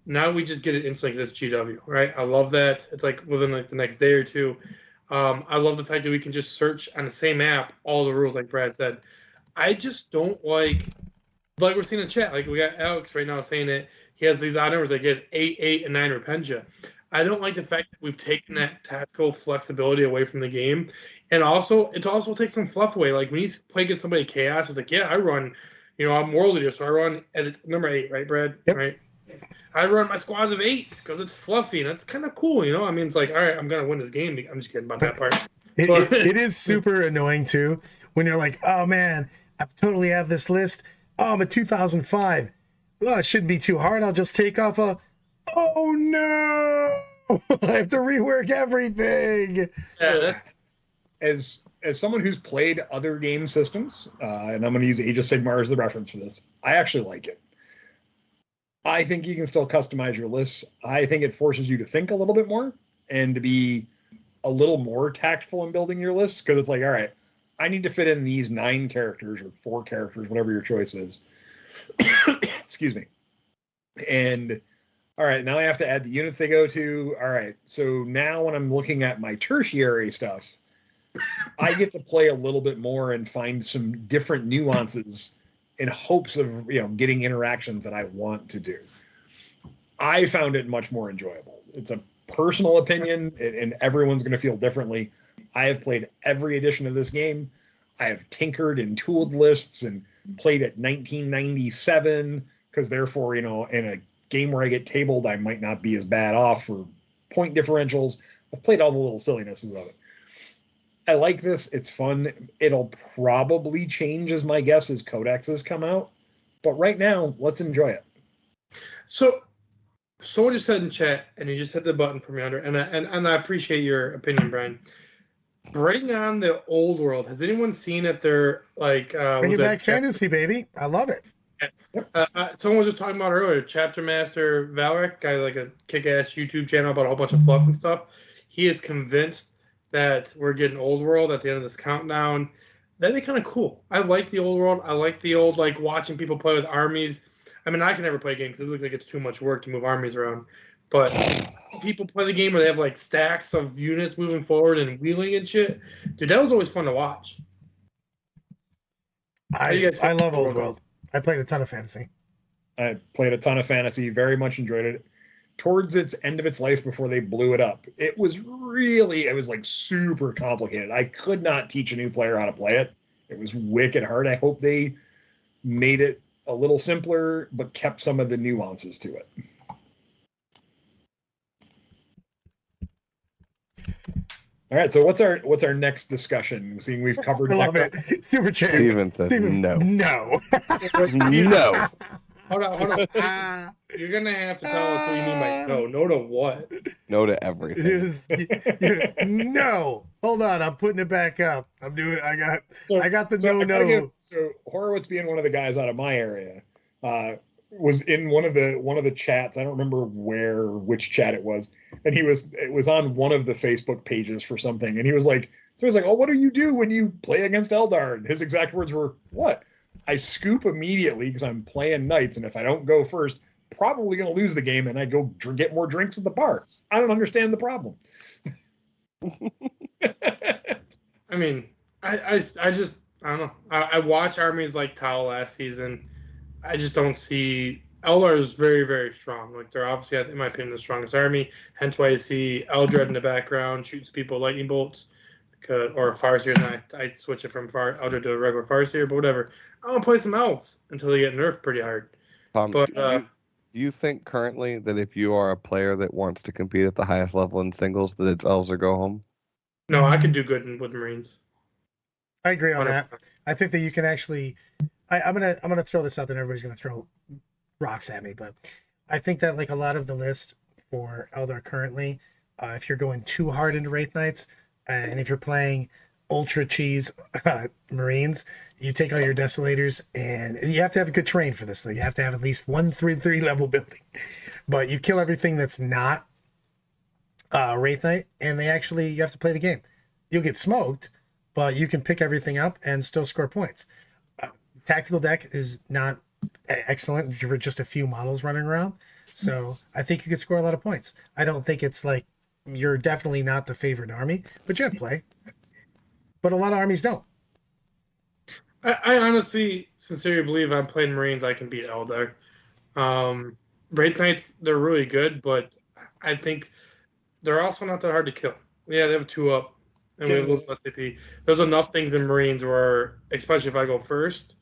D: Now we just get it instantly to GW, right? I love that. It's like within like the next day or two. I love the fact that we can just search on the same app all the rules, like Brad said. I just don't like we're seeing in chat, like we got Alex right now saying that he has these odd numbers, like he has 8, 8, and 9 Repentia. I don't like the fact that we've taken that tactical flexibility away from the game. And also, it also takes some fluff away. Like when you play against somebody Chaos, it's like, yeah, I run, I'm World Leader, so I run, and it's number 8, right, Brad?
A: Yep.
D: Right? I run my squads of 8 because it's fluffy, and that's kind of cool, I mean, it's like, all right, I'm going to win this game. I'm just kidding about that part.
A: It is super annoying, too, when you're like, oh, man, I totally have this list. Oh, I'm at 2005. Well, it shouldn't be too hard. I'll just take off oh, no. I have to rework everything.
D: Yeah,
B: As someone who's played other game systems, and I'm going to use Age of Sigmar as the reference for this, I actually like it. I think you can still customize your lists. I think it forces you to think a little bit more and to be a little more tactful in building your lists, because it's like, all right, I need to fit in these 9 characters or 4 characters, whatever your choice is. Excuse me. And all right, now I have to add the units they go to. All right, so now when I'm looking at my tertiary stuff, I get to play a little bit more and find some different nuances in hopes of getting interactions that I want to do. I found it much more enjoyable. It's a personal opinion, and everyone's going to feel differently. I have played every edition of this game. I have tinkered and tooled lists and played at 1997 because therefore, in a game where I get tabled, I might not be as bad off for point differentials. I've played all the little sillinesses of it. I like this. It's fun. It'll probably change, as my guess, as codexes come out. But right now, let's enjoy it.
D: So someone just said in chat, and you just hit the button for me, Hunter, and I appreciate your opinion, Brian. Bring on the old world. Has anyone seen that they're like
A: Bring it back fantasy, baby. I love it.
D: Someone was just talking about earlier, Chapter Master Valric, guy like a kick-ass YouTube channel about a whole bunch of fluff and stuff. He is convinced that we're getting old world at the end of this countdown. That'd be kind of cool. I like the old world. I like the old, like, watching people play with armies. I mean, I can never play a game because it looks like it's too much work to move armies around. But people play the game where they have, like, stacks of units moving forward and wheeling and shit. Dude, that was always fun to watch.
A: I love old world. I played a ton of fantasy.
B: I played a ton of fantasy, very much enjoyed it. Towards its end of its life before they blew it up, it was like super complicated. I could not teach a new player how to play it. It was wicked hard. I hope they made it a little simpler, but kept some of the nuances to it. All right, so what's our next discussion? Seeing we've covered.
A: I love it. Super chat.
C: Steven says no.
A: No.
C: No.
D: Hold on. You're gonna have to tell us what you mean by no. No to what?
C: No to everything.
A: No. Hold on. I'm putting it back up. I got the no.
B: So Horowitz being one of the guys out of my area, was in one of the chats. I don't remember which chat it was, and it was on one of the Facebook pages for something, and he was like, "Oh, what do you do when you play against Eldar?" And his exact words were, "What? I scoop immediately because I'm playing knights, and if I don't go first, probably going to lose the game, and I go get more drinks at the bar. I don't understand the problem."
D: I mean, I don't know. I watched armies like Tau last season. I just don't see Eldar is very, very strong. Like they're obviously, in my opinion, the strongest army. Hence why I see Eldred in the background shoots people with lightning bolts, or a Farseer. And I switch it from Eldred to a regular Farseer, but whatever. I want to play some elves until they get nerfed pretty hard.
C: Tom,
D: But
C: do you think currently that if you are a player that wants to compete at the highest level in singles, that it's elves or go home?
D: no, I could do good with Marines.
A: I agree on
D: 100%.
A: that. I think that you can actually. I'm gonna throw this out there, and everybody's gonna throw rocks at me, but I think that like a lot of the list for Eldar currently, if you're going too hard into Wraith Knights, and if you're playing ultra cheese Marines, you take all your Desolators, and you have to have a good terrain for this though. You have to have at least 1-3 level building, but you kill everything that's not Wraith Knight, and you have to play the game. You'll get smoked, but you can pick everything up and still score points. Tactical deck is not excellent for just a few models running around, so I think you could score a lot of points. I don't think it's like you're definitely not the favorite army, but you have play. But a lot of armies don't.
D: I honestly, sincerely believe I'm playing Marines, I can beat Eldar. Wraith Knights, they're really good, but I think they're also not that hard to kill. Yeah, they have 2 up, and we have a little SAP. There's enough things in Marines where, especially if I go first,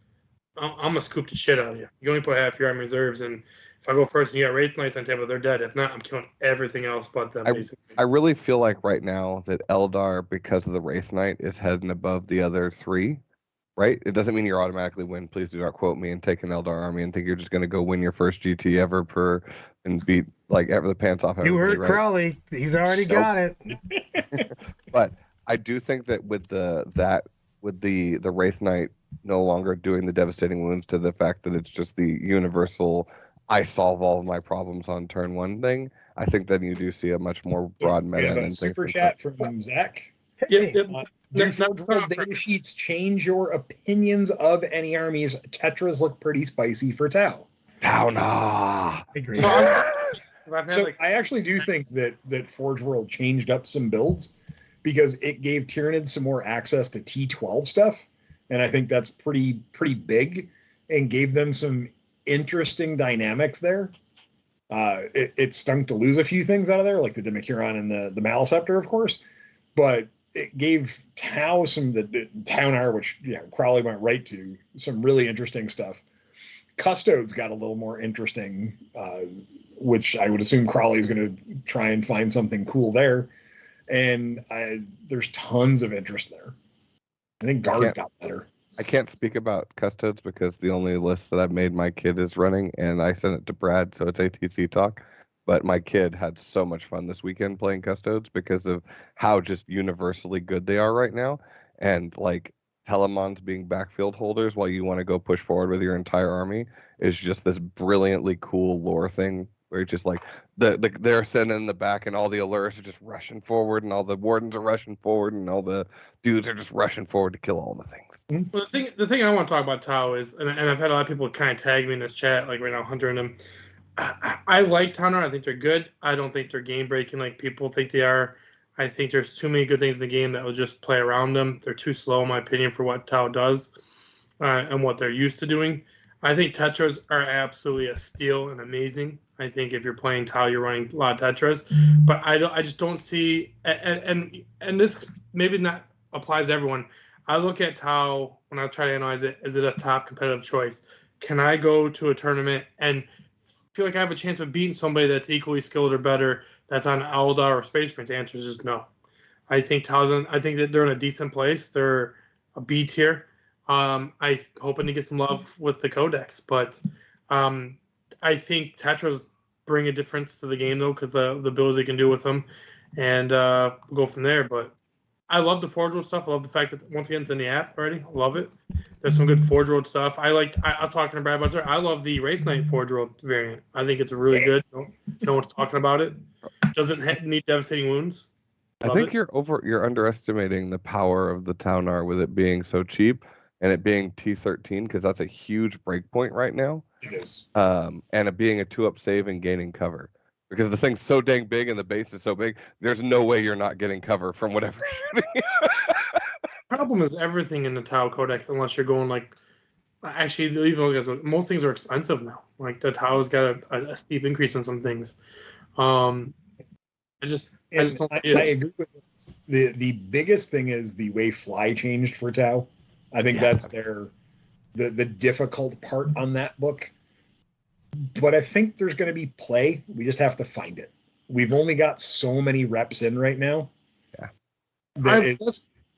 D: I'm gonna scoop the shit out of you. You only put half your army reserves, and if I go first and you got Wraith Knights on table, they're dead. If not, I'm killing everything else but them. Basically,
C: I really feel like right now that Eldar, because of the Wraith Knight, is heading above the other 3. Right? It doesn't mean you're automatically win. Please do not quote me and take an Eldar army and think you're just going to go win your first GT ever and beat like ever the pants off everybody.
A: You heard
C: right?
A: Crowley; he's already got it.
C: But I do think that with the Wraith Knight no longer doing the devastating wounds to the fact that it's just the universal I solve all of my problems on turn 1 thing, I think then you do see a much more broad meta.
B: We have a
C: and
B: super chat from Zach.
D: Yep.
B: Do Forge World data sheets change your opinions of any armies? Tetras look pretty spicy for Tau.
C: Tau, nah.
A: Agree.
D: So
B: I actually do think that Forge World changed up some builds because it gave Tyranid some more access to T12 stuff, and I think that's pretty big, and gave them some interesting dynamics there. It stunk to lose a few things out of there, like the Demicuron and the Maliceptor, of course, but it gave Tau the Taunar, which Crowley went right to, some really interesting stuff. Custodes got a little more interesting, which I would assume Crowley is going to try and find something cool there. And there's tons of interest there. I think Guard got better.
C: I can't speak about Custodes because the only list that I've made my kid is running, and I sent it to Brad, so it's ATC talk. But my kid had so much fun this weekend playing Custodes because of how just universally good they are right now. And like Telemons being backfield holders while you want to go push forward with your entire army is just this brilliantly cool lore thing where it's just like they're sending in the back and all the alerts are just rushing forward and all the wardens are rushing forward and all the dudes are just rushing forward to kill all the things.
D: Well, the thing I want to talk about Tau is, and I've had a lot of people kind of tag me in this chat, like right now, Hunter and them. I like Taunar. I think they're good. I don't think they're game breaking like people think they are. I think there's too many good things in the game that will just play around them. They're too slow, in my opinion, for what Tau does and what they're used to doing. I think Tetras are absolutely a steal and amazing. I think if you're playing Tau, you're running a lot of Tetras, but I just don't see, and this maybe not applies to everyone. I look at Tau when I try to analyze it. Is it a top competitive choice? Can I go to a tournament and feel like I have a chance of beating somebody that's equally skilled or better that's on Eldar or Space Marines? The answer is just no. I think I think that they're in a decent place. They're a B tier. I'm hoping to get some love with the Codex, but I think Tetras bring a difference to the game though because the builds they can do with them, and we'll go from there. But I love the Forge World stuff. I love the fact that once again it's in the app already. I love it. There's some good Forge World stuff. I was talking to Brad Buzzer. I love the Wraith Knight Forge World variant. I think it's really good. No one's talking about it. Doesn't need devastating wounds.
C: I think you're underestimating the power of the Taunar with it being so cheap and it being T13 because that's a huge breakpoint right now.
B: It is.
C: And it being a 2-up save and gaining cover. Because the thing's so dang big and the base is so big, there's no way you're not getting cover from whatever you're shooting.
D: Problem is everything in the Tau Codex, unless you're going like, actually, even most things are expensive now. Like the Tau's got a steep increase in some things. I just don't.
B: I agree with the biggest thing is the way Fly changed for Tau. I think that's the difficult part on that book. But I think there's going to be play. We just have to find it. We've only got so many reps in right now.
C: Yeah.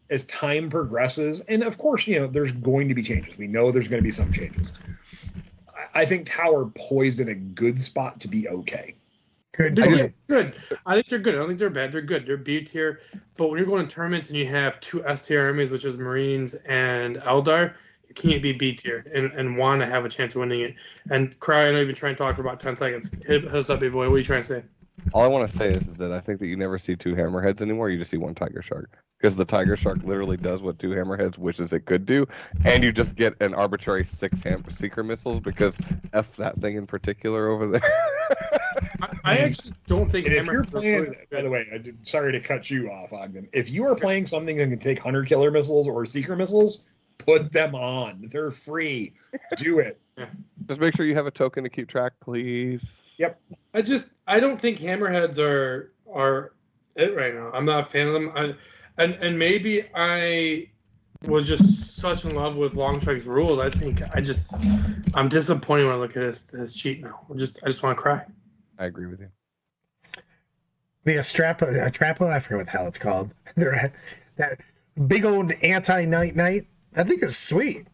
B: As time progresses, and of course, there's going to be changes. We know there's going to be some changes. I think Tau are poised in a good spot to be okay.
D: Good. I think they're good. I don't think they're bad. They're good. They're B tier. But when you're going to tournaments and you have 2 S tier armies, which is Marines and Eldar, you can't be B tier and want to have a chance of winning it. And Cry, I know you've been trying to talk for about 10 seconds. Hit us up, big boy. What are you trying to say?
C: All I want to say is that I think that you never see 2 hammerheads anymore. You just see 1 tiger shark. Because the tiger shark literally does what 2 hammerheads wishes it could do. And you just get an arbitrary 6 seeker missiles because F that thing in particular over there.
D: I actually don't think
B: if you're playing, by the way, sorry to cut you off, Ogden. If you are playing something that can take hunter killer missiles or seeker missiles, put them on. They're free. Do it.
C: Just make sure you have a token to keep track, please.
B: Yep.
D: I don't think hammerheads are it right now. I'm not a fan of them. And maybe I was just such in love with Longstrike's rules. I think I'm disappointed when I look at his cheat now. I just want to cry.
C: I agree with you.
A: The Astrapo, I forget what the hell it's called. That big old anti-night knight, I think it's sweet.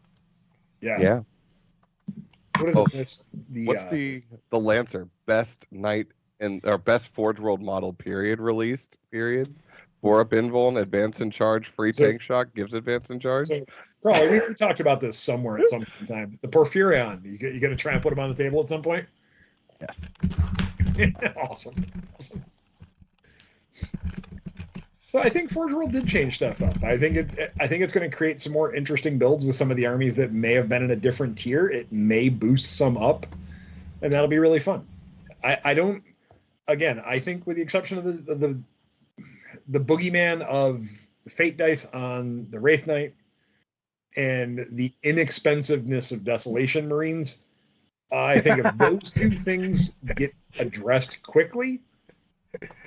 B: Yeah. What is it?
C: What's the Lancer best knight or best Forge World model released 4-up invuln, advance in charge, free tank shock, gives advance in charge.
B: So, probably we talked about this somewhere at some time. The Porphyrion, you going to try and put him on the table at some point?
C: Yes.
B: Awesome. So I think Forge World did change stuff up. I think it's going to create some more interesting builds with some of the armies that may have been in a different tier. It may boost some up, and that'll be really fun. I think with the exception of the boogeyman of the fate dice on the Wraith Knight and the inexpensiveness of Desolation Marines, I think if those 2 things get addressed quickly,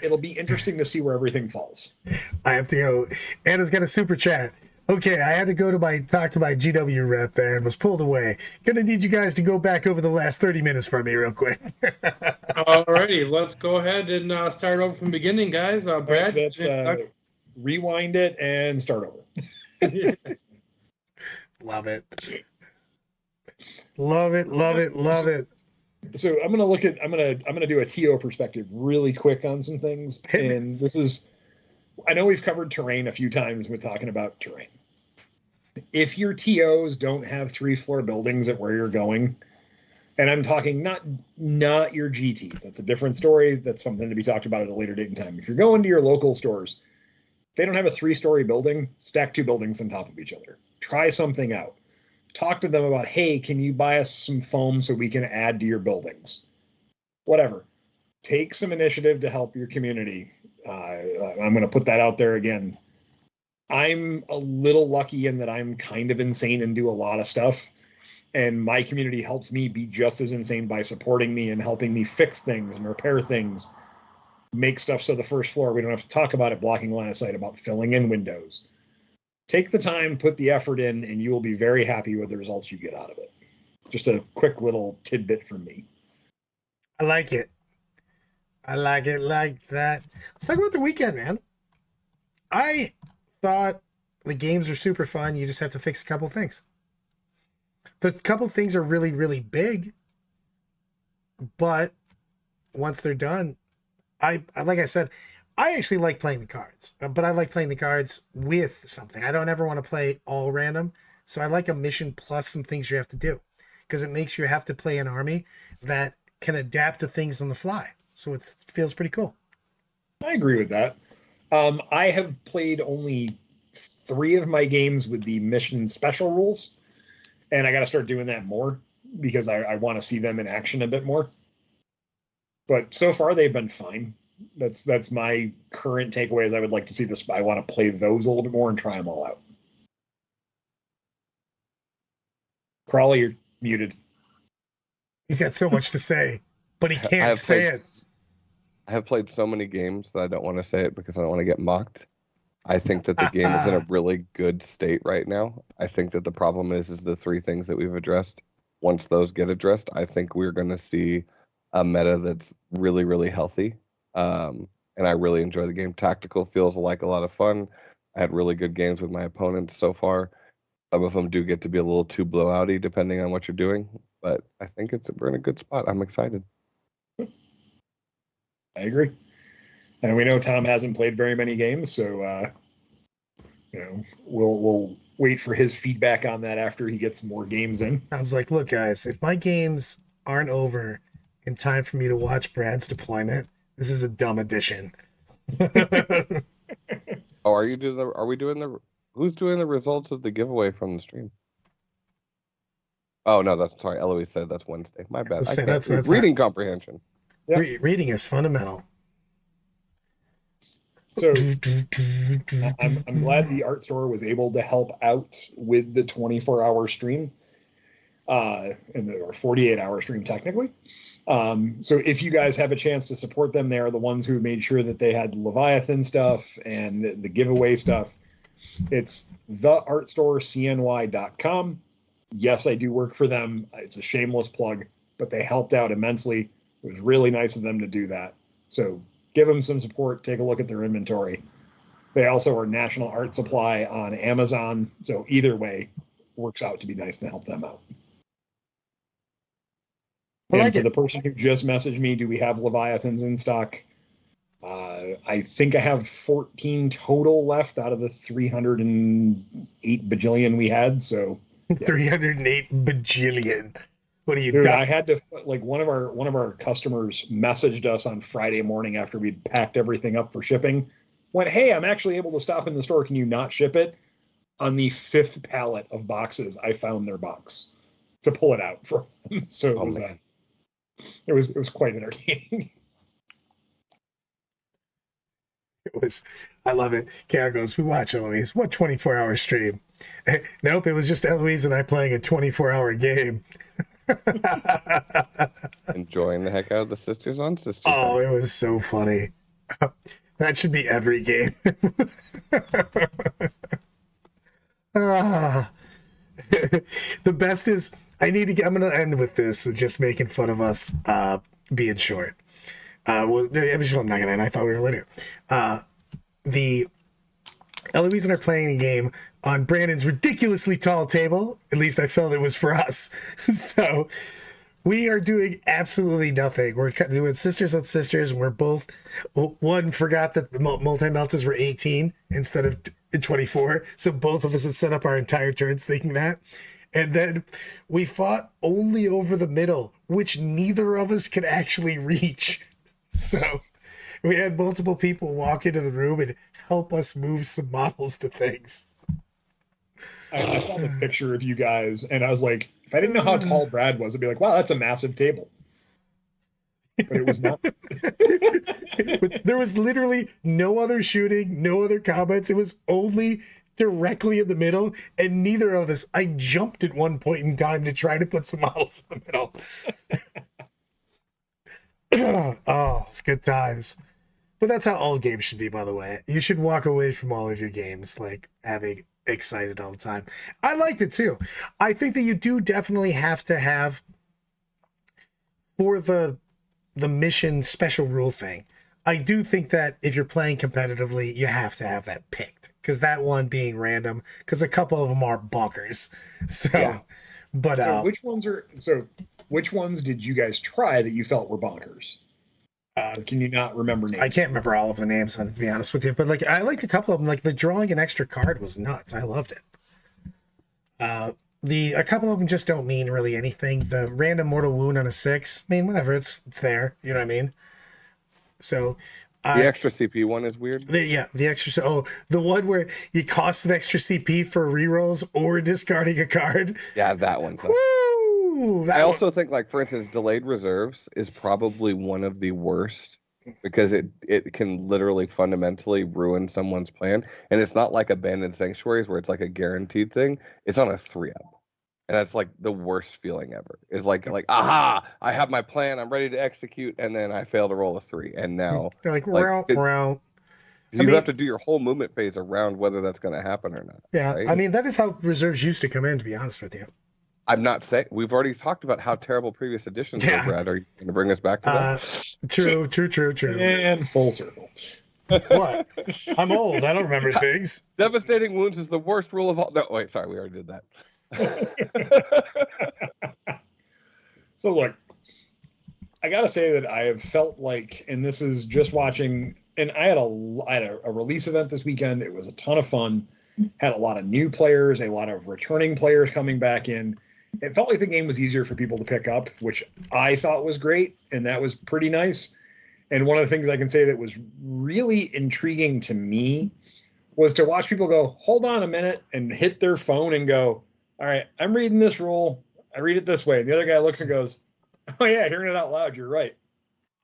B: it'll be interesting to see where everything falls.
A: I have to go. Anna's got a super chat. Okay, I had to go to talk to my GW rep there and was pulled away. Gonna need you guys to go back over the last 30 minutes for me real quick.
D: Alrighty, let's go ahead and start over from the beginning, guys. Brad,
B: let's rewind it and start over.
A: Love it. Love it.
B: So I'm gonna do a TO perspective really quick on some things. And this is, I know we've covered terrain a few times with talking about terrain. If your TOs don't have 3-floor buildings at where you're going, and I'm talking not your GTs, that's a different story. That's something to be talked about at a later date and time. If you're going to your local stores, if they don't have a 3-story building, stack 2 buildings on top of each other. Try something out. Talk to them about, hey, can you buy us some foam so we can add to your buildings? Whatever. Take some initiative to help your community. I'm going to put that out there again. I'm a little lucky in that I'm kind of insane and do a lot of stuff. And my community helps me be just as insane by supporting me and helping me fix things and repair things. Make stuff so the first floor, we don't have to talk about it, blocking line of sight, about filling in windows. Take the time, put the effort in, and you will be very happy with the results you get out of it. Just a quick little tidbit from me.
A: I like it. I like it like that. Let's talk about the weekend, man. I thought the games are super fun. You just have to fix a couple things. The couple things are really, really big. But once they're done, like I said, I actually like playing the cards, but I like playing the cards with something. I don't ever want to play all random. So I like a mission plus some things you have to do because it makes you have to play an army that can adapt to things on the fly. So it feels pretty cool.
B: I agree with that. I have played only 3 of my games with the mission special rules, and I got to start doing that more because I want to see them in action a bit more. But so far they've been fine. That's my current takeaway. Is I would like to see this. I want to play those a little bit more and try them all out. Crawley, you're muted.
A: He's got so much to say, but he can't say it.
C: I have played so many games that I don't want to say it because I don't want to get mocked. I think that the game is in a really good state right now. I think that the problem is the 3 things that we've addressed. Once those get addressed, I think we're going to see a meta that's really, really healthy. And I really enjoy the game. Tactical feels like a lot of fun. I had really good games with my opponents so far. Some of them do get to be a little too blowouty depending on what you're doing, but I think we're in a good spot. I'm excited.
B: I agree. And we know Tom hasn't played very many games, so we'll wait for his feedback on that after he gets more games in.
A: I was like, look, guys, if my games aren't over in time for me to watch Brad's deployment, this is a dumb addition.
C: Oh, who's doing the results of the giveaway from the stream? Oh no, sorry. Eloise said that's Wednesday. My bad. That's reading comprehension.
A: Yep. Reading is fundamental.
B: So I'm glad the art store was able to help out with the 24-hour stream, or 48-hour stream technically. So if you guys have a chance to support them, they are the ones who made sure that they had Leviathan stuff and the giveaway stuff. It's theartstorecny.com. Yes, I do work for them. It's a shameless plug, but they helped out immensely. It was really nice of them to do that. So give them some support. Take a look at their inventory. They also are National Art Supply on Amazon. So either way, works out to be nice to help them out. And for the person who just messaged me, do we have Leviathans in stock? I think I have 14 total left out of the 308 bajillion we had. So
A: yeah. 308 bajillion. What are you?
B: Dude, I had to one of our customers messaged us on Friday morning after we'd packed everything up for shipping. Went, hey, I'm actually able to stop in the store. Can you not ship it? On the 5th pallet of boxes, I found their box to pull it out for them. So it was quite entertaining.
A: I love it. Kara goes, we watch Eloise. What 24-hour stream? Nope, it was just Eloise and I playing a 24-hour game.
C: Enjoying the heck out of the Sisters on Sisters.
A: Oh, it was so funny. That should be every game. The best is I'm going to end with this, just making fun of us being short. Well, I'm not going to end. I thought we were later. The Eloise and I are playing a game on Brandon's ridiculously tall table. At least I felt it was for us. So we are doing absolutely nothing. We're doing Sisters on Sisters, and we're both... One forgot that the multi-meltas were 18 instead of 24, so both of us had set up our entire turns thinking that. And then we fought only over the middle, which neither of us could actually reach. So we had multiple people walk into the room and help us move some models to things.
B: I saw the picture of you guys, and I was like, if I didn't know how tall Brad was, I'd be like, wow, that's a massive table. But it was not.
A: There was literally no other shooting, no other comments. It was only directly in the middle, and neither of us. I jumped at one point in time to try to put some models in the middle. Oh, it's good times. But that's how all games should be, by the way. You should walk away from all of your games like having excited all the time. I liked it too. I think that you do definitely have to have, for the mission special rule thing, I do think that if you're playing competitively, you have to have that picked, because that one being random, because a couple of them are bonkers. So, yeah. But
B: which ones did you guys try that you felt were bonkers? Or can you not remember names?
A: I can't remember all of the names, to be honest with you. But like, I liked a couple of them. Like the drawing an extra card was nuts. I loved it. A couple of them just don't mean really anything. The random mortal wound on a 6, I mean, whatever. It's there. You know what I mean? So.
C: The extra CP one is weird.
A: The extra. Oh, the one where you cost an extra CP for rerolls or discarding a card.
C: Yeah, that one.
A: Woo!
C: I also think, like, for instance, delayed reserves is probably one of the worst because it can literally fundamentally ruin someone's plan. And it's not like abandoned sanctuaries where it's like a guaranteed thing. It's on a 3-up. And that's like the worst feeling ever. Is like, aha, I have my plan, I'm ready to execute, and then I fail to roll a 3. And now
A: you're like,
C: you have to do your whole movement phase around whether that's going to happen or not.
A: Yeah,
C: right?
A: I mean, that is how reserves used to come in, to be honest with you.
C: I'm not saying we've already talked about how terrible previous editions were, Brad. Are you going to bring us back to that?
A: True.
B: And full circle.
A: What? I'm old. I don't remember things.
C: Devastating wounds is the worst rule of all. No, wait, sorry, we already did that.
B: So look, I gotta say that I have felt like, and this is just watching, and I had a release event this weekend. It was a ton of fun. Had a lot of new players, a lot of returning players coming back in. It felt like the game was easier for people to pick up, which I thought was great, and that was pretty nice. And one of the things I can say that was really intriguing to me was to watch people go, hold on a minute, and hit their phone and go, all right, I'm reading this rule. I read it this way. And the other guy looks and goes, oh yeah, hearing it out loud, you're right.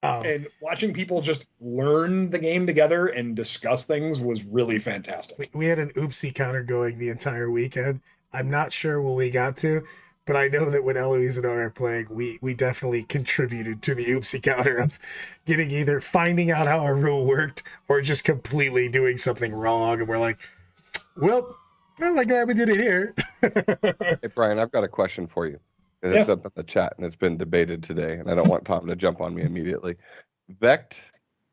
A: Oh.
B: And watching people just learn the game together and discuss things was really fantastic.
A: We had an oopsie counter going the entire weekend. I'm not sure what we got to, but I know that when Eloise and I are playing, we definitely contributed to the oopsie counter of either finding out how a rule worked or just completely doing something wrong. And we're like, well, I'm glad we did it here.
C: Hey, Brian, I've got a question for you. It's up in the chat and it's been debated today, and I don't want Tom to jump on me immediately. Vect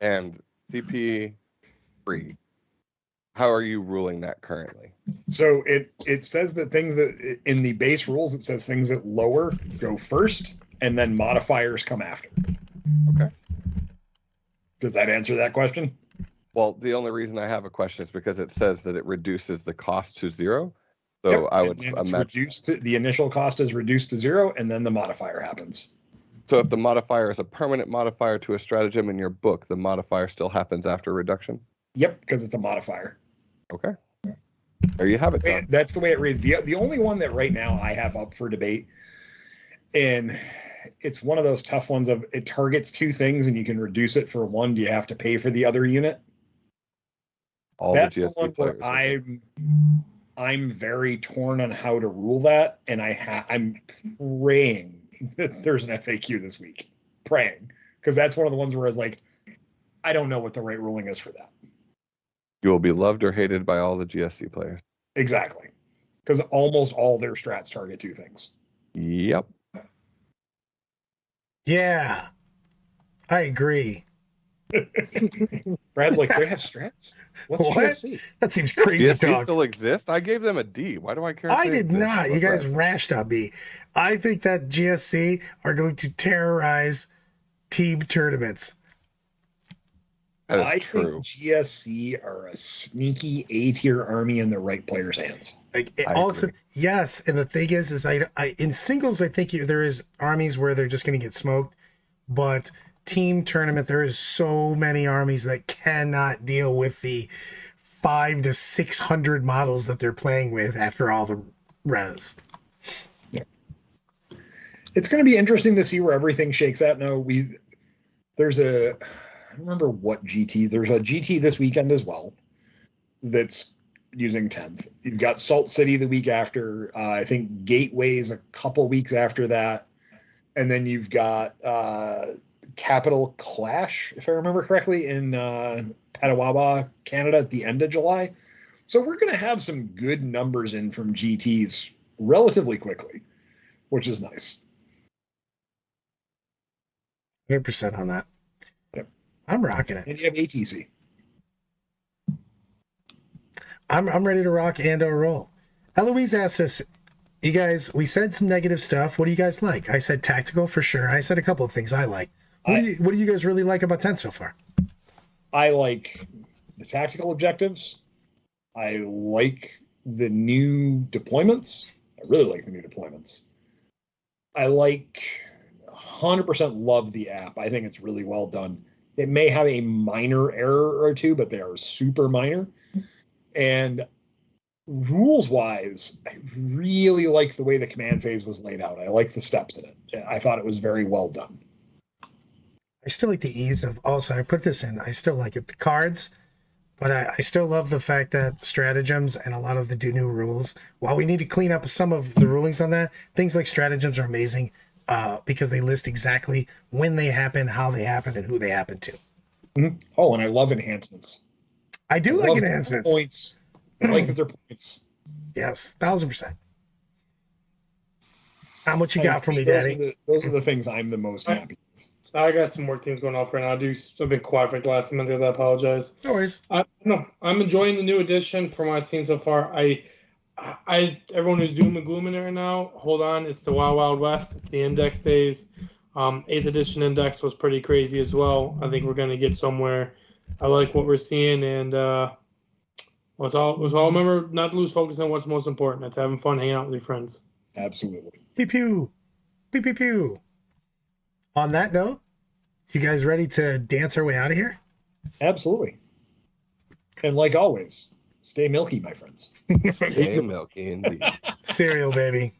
C: and CP3, how are you ruling that currently?
B: So it says that things that in the base rules, it says things that lower go first and then modifiers come after.
C: Okay.
B: Does that answer that question?
C: Well, the only reason I have a question is because it says that it reduces the cost to 0. So I would imagine
B: the initial cost is reduced to 0, and then the modifier happens.
C: So if the modifier is a permanent modifier to a stratagem in your book, the modifier still happens after reduction?
B: Yep, because it's a modifier.
C: Okay. There you have it, Tom.
B: That's the way it reads. The only one that right now I have up for debate, and it's one of those tough ones of it targets 2 things and you can reduce it for 1. Do you have to pay for the other unit? That's the one where I'm very torn on how to rule that, and I'm praying that there's an FAQ this week. Praying, because that's one of the ones where I was like, I don't know what the right ruling is for that.
C: You will be loved or hated by all the GSC players.
B: Exactly, because almost all their strats target 2 things.
C: Yep.
A: Yeah, I agree.
B: Brad's like, they have strats? What's
A: What?
B: GSC?
A: That seems crazy
C: GSC
A: talk.
C: still exist? I gave them a D. Why do I care?
A: I did not. You guys rashed on me. I think that GSC are going to terrorize team tournaments.
C: That is
B: I
C: true.
B: think GSC are a sneaky A-tier army in the right player's hands.
A: Like it
C: I
A: also,
C: agree.
A: yes, and the thing is I in singles I think there is armies where they're just going to get smoked, but team tournament there is so many armies that cannot deal with the 500 to 600 models that they're playing with after all the res.
B: Yeah. It's going to be interesting to see where everything shakes out. Now there's I don't remember what GT. There's a GT this weekend as well that's using 10th. You've got Salt City the week after. I think Gateway's a couple weeks after that. And then you've got Capital Clash, if I remember correctly, in Petawawa, Canada at the end of July. So we're going to have some good numbers in from GTs relatively quickly, which is nice.
A: 100% on that.
B: Yep.
A: I'm rocking it.
B: And you have ATC.
A: I'm ready to rock and or roll. Eloise asked us, you guys, we said some negative stuff. What do you guys like? I said tactical for sure. I said a couple of things I like. What do you guys really like about 10 so far?
B: I like the tactical objectives. I like the new deployments. I really like the new deployments. I 100% love the app. I think it's really well done. It may have a minor error or two, but they are super minor. And rules-wise, I really like the way the command phase was laid out. I like the steps in it. I thought it was very well done.
A: I still like the ease of, also, I put this in, I still like it, the cards, but I still love the fact that stratagems and a lot of the new rules, while we need to clean up some of the rulings on that, things like stratagems are amazing because they list exactly when they happen, how they happen, and who they happen to.
B: Mm-hmm. Oh, and I love enhancements.
A: I like enhancements.
B: Points. I like that they're points.
A: Yes, 1,000%. How much you got for me, Daddy?
B: Those are the things I'm the most happy with.
D: I got some more things going off right now. I've been quiet for the last month because I apologize.
A: No worries.
D: I'm enjoying the new edition from what I've seen so far. Everyone who's doom and glooming right now, hold on. It's the Wild Wild West. It's the index days. 8th edition index was pretty crazy as well. I think we're going to get somewhere. I like what we're seeing, and let's all remember not to lose focus on what's most important. It's having fun, hanging out with your friends.
B: Absolutely.
A: Pew pew. Pew pew pew. On that note, you guys ready to dance our way out of here?
B: Absolutely. And like always, stay milky, my friends.
C: Stay milky indeed.
A: Cereal, baby.